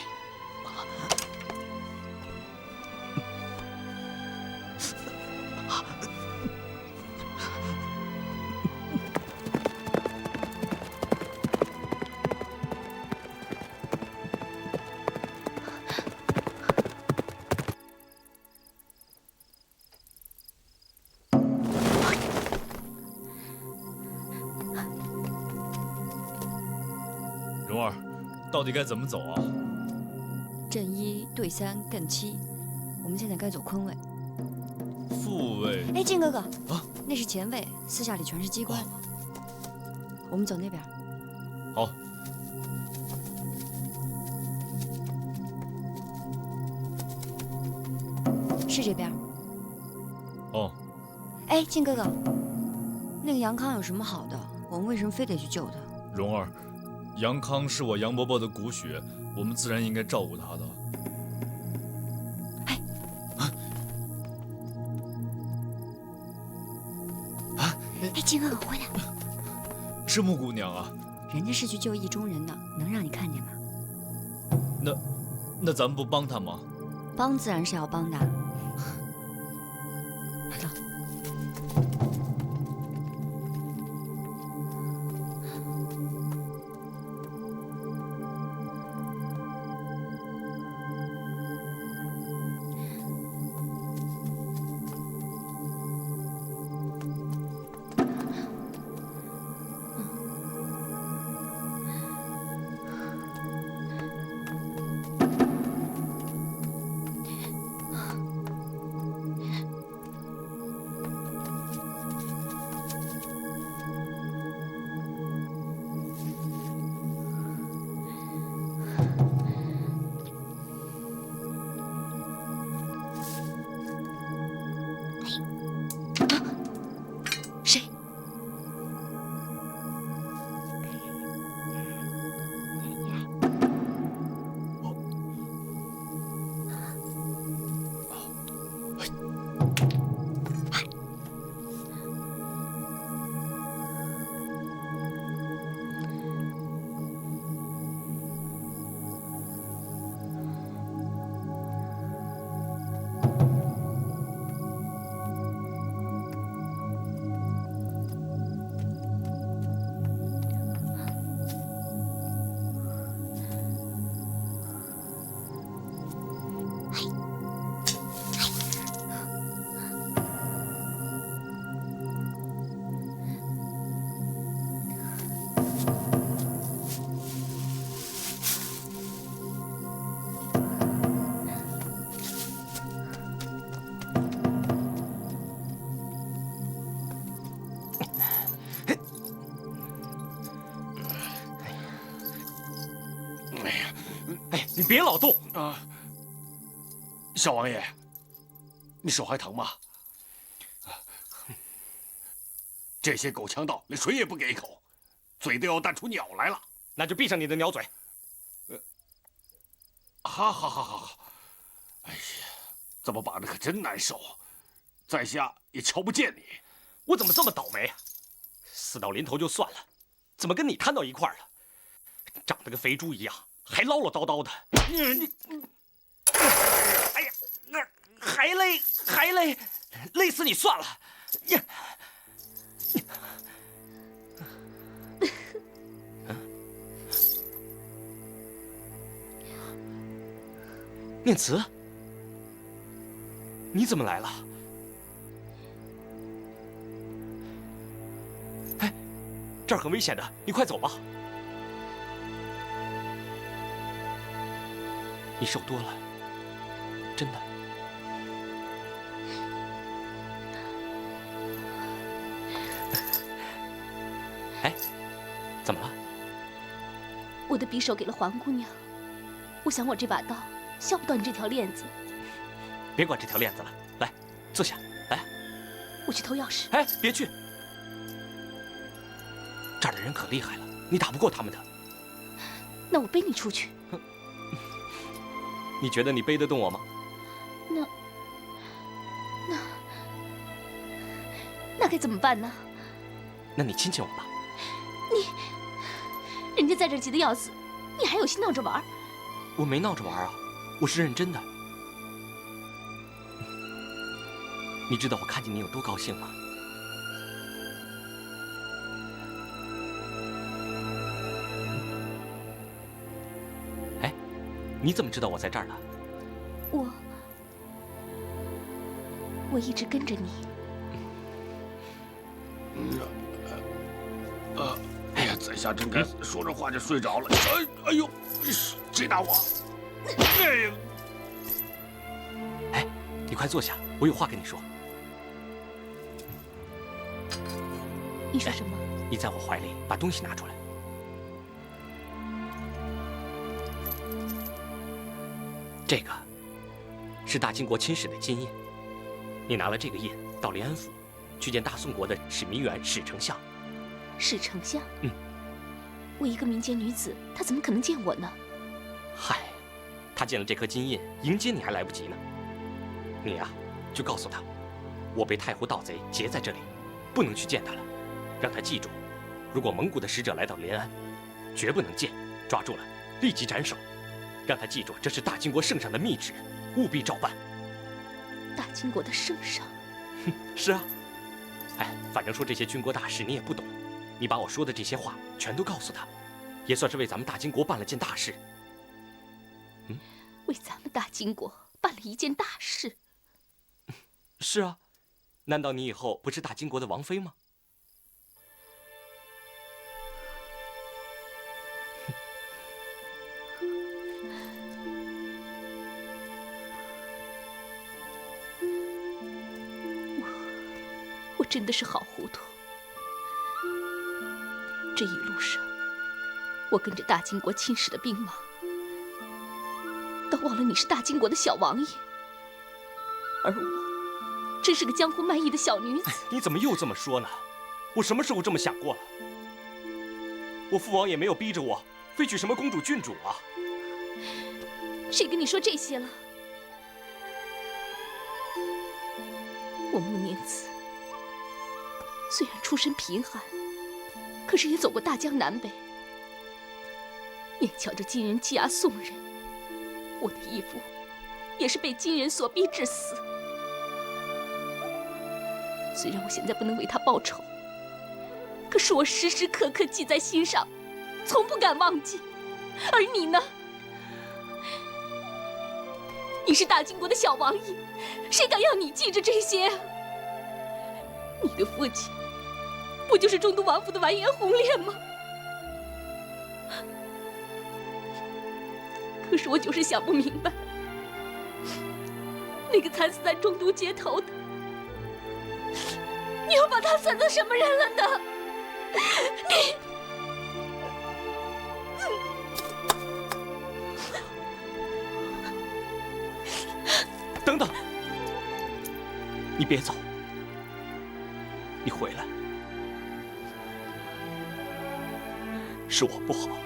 蓉儿，到底该怎么走啊？正一对三艮七，我们现在该走坤位。复位。哎，靖哥哥啊，那是前位，四下里全是机关。我们走那边。好。是这边。哦。哎，靖哥哥，那个杨康有什么好的？我们为什么非得去救他？蓉儿，杨康是我杨伯伯的骨血，我们自然应该照顾他的。哎，靖哥哥回来！是木姑娘啊！人家是去救意中人的，能让你看见吗？那咱们不帮他吗？帮自然是要帮的。走。你别老动啊！小王爷，你手还疼吗？这些狗强盗连水也不给一口，嘴都要淡出鸟来了。那就闭上你的鸟嘴。好。哎呀，这么绑着可真难受，在下也瞧不见你。我怎么这么倒霉啊？死到临头就算了，怎么跟你摊到一块儿了？长得跟肥猪一样，还唠唠叨叨的。你，哎呀，还累，累死你算了。呀，念慈，你怎么来了？哎，这儿很危险的，你快走吧。你受多了，真的。哎，怎么了？我的匕首给了黄姑娘，我想我这把刀削不断你这条链子。别管这条链子了，来，坐下。来，我去偷钥匙。哎，别去，这儿的人可厉害了，你打不过他们的。那我背你出去。你觉得你背得动我吗？那该怎么办呢？那你亲亲我吧。人家在这儿急得要死，你还有心闹着玩？我没闹着玩啊，我是认真的。你知道我看见你有多高兴吗？哎，你怎么知道我在这儿呢？我一直跟着你。哎呀，在下真该说着话就睡着了。哎呦，谁打我？哎呀！哎，你快坐下，我有话跟你说。你说什么？你在我怀里把东西拿出来。这个是大金国亲使的金印，你拿了这个印到临安府，去见大宋国的史弥远史丞相。史丞相？嗯。我一个民间女子，他怎么可能见我呢？嗨，他见了这颗金印，迎接你还来不及呢。你呀，就告诉他，我被太湖盗贼劫在这里，不能去见他了。让他记住，如果蒙古的使者来到临安，绝不能见，抓住了立即斩首。让他记住，这是大金国圣上的密旨，务必照办。大金国的圣上？是啊。哎，反正说这些军国大事你也不懂，你把我说的这些话全都告诉他，也算是为咱们大金国办了件大事。为咱们大金国办了一件大事。是啊，难道你以后不是大金国的王妃吗？我真的是好糊涂。这一路上，我跟着大金国亲使的兵马，都忘了你是大金国的小王爷，而我真是个江湖卖艺的小女子。你怎么又这么说呢？我什么时候这么想过了？我父王也没有逼着我非娶什么公主郡主啊。谁跟你说这些了？我穆念慈虽然出身贫寒，可是也走过大江南北，眼瞧着金人羁押宋人，我的义父也是被金人所逼致死。虽然我现在不能为他报仇，可是我时时刻刻记在心上，从不敢忘记。而你呢？你是大金国的小王爷，谁敢要你记着这些啊？你的父亲不就是中都王府的完颜洪烈吗？可是我就是想不明白，那个惨死在中都街头的，你又把他算作什么人了呢？你。 等等，你别走，你回来，是我不好，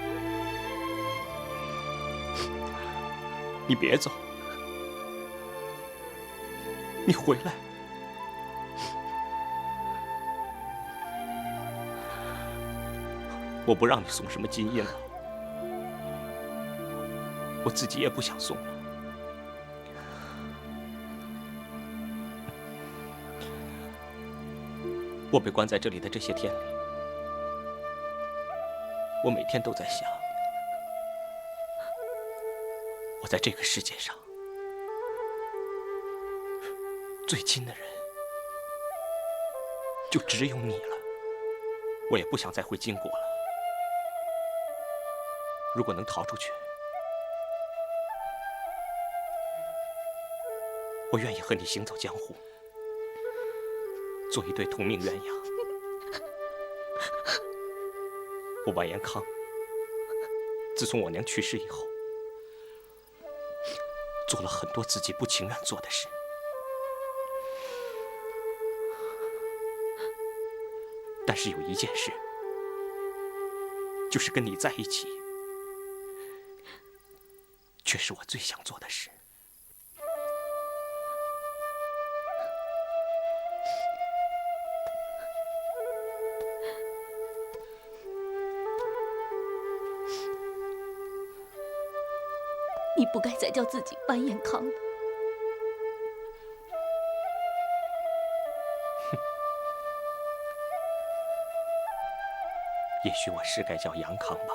你别走，你回来，我不让你送什么金印了，我自己也不想送了。 我被关在这里的这些天里，我每天都在想，我在这个世界上最亲的人就只有你了。我也不想再回金国了。如果能逃出去，我愿意和你行走江湖。 做一对同命鸳鸯。我完颜康，自从我娘去世以后，做了很多自己不情愿做的事，但是有一件事，就是跟你在一起，却是我最想做的事。 你不该再叫自己完颜康了。也许我是该叫杨康吧，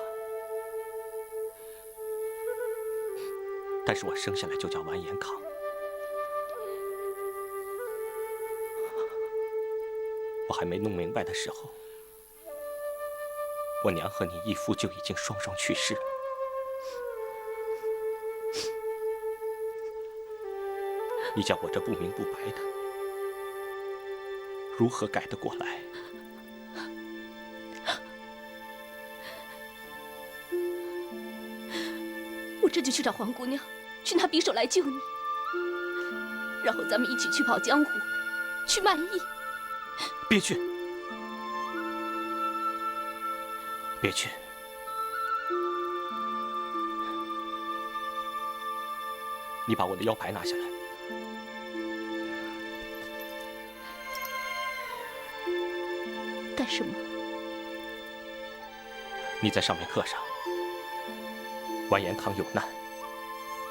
但是我生下来就叫完颜康。我还没弄明白的时候，我娘和你义父就已经双双去世了。 你叫我这不明不白的，如何改得过来？我这就去找黄姑娘，去拿匕首来救你，然后咱们一起去跑江湖，去卖艺。别去，别去！你把我的腰牌拿下来。 干什么？你在上面刻上“完颜康有难，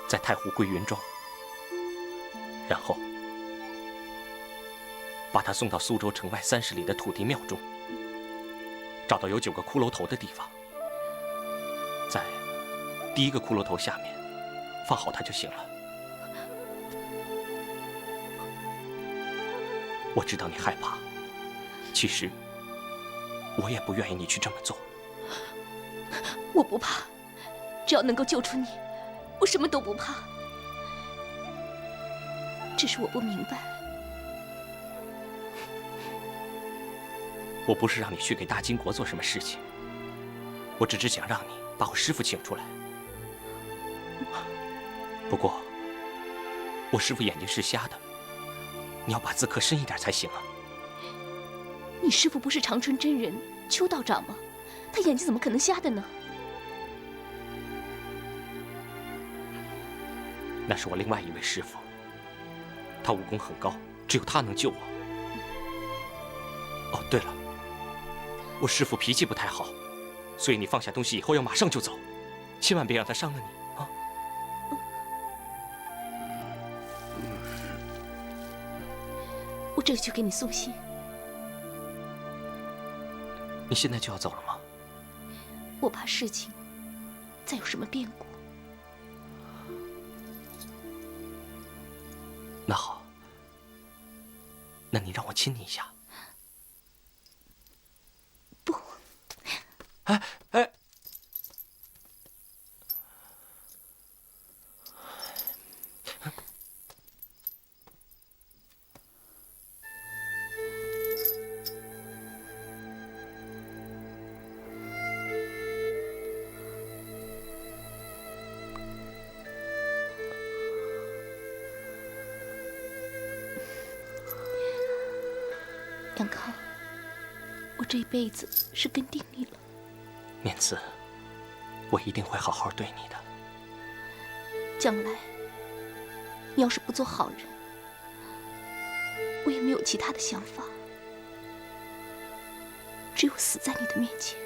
在太湖归云庄”，然后把他送到苏州城外30里的土地庙中，找到有9个骷髅头的地方，在第1个骷髅头下面放好他就行了。我知道你害怕，其实。 我也不愿意你去这么做。我不怕，只要能够救出你，我什么都不怕。只是我不明白，我不是让你去给大金国做什么事情，我只是想让你把我师父请出来。不过，我师父眼睛是瞎的，你要把字刻深一点才行啊。 你师父不是长春真人邱道长吗？他眼睛怎么可能瞎的呢？那是我另外一位师父，他武功很高，只有他能救我。哦，对了，我师父脾气不太好，所以你放下东西以后要马上就走，千万别让他伤了你啊！我这就去给你送信。 你现在就要走了吗？我怕事情再有什么变故。那好，那你让我亲你一下。不。哎哎。 杨康，我这一辈子是跟定你了。念慈，我一定会好好对你的。将来，你要是不做好人，我也没有其他的想法，只有死在你的面前。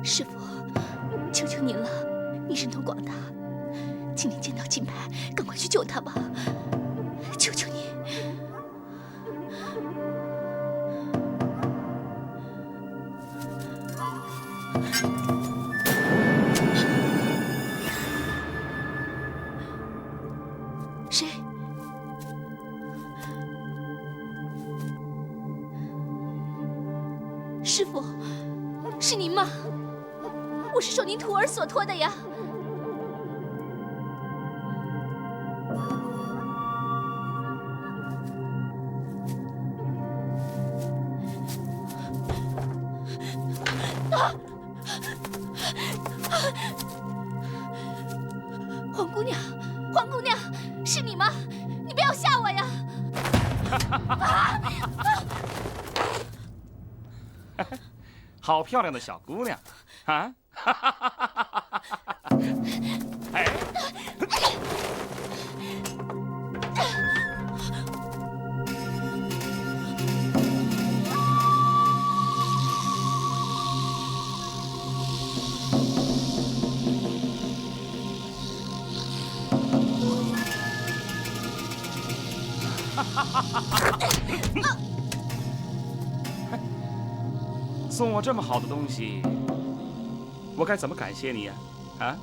师父，求求您了，你神通广大，请您见到金牌，赶快去救他吧，求求你。谁？师傅，是您吗？我是受您徒儿所托的呀。黄姑娘，黄姑娘，是你吗？你不要吓我呀！好漂亮的小姑娘，啊！哎，送我这么好的东西，我该怎么感谢你呀？啊？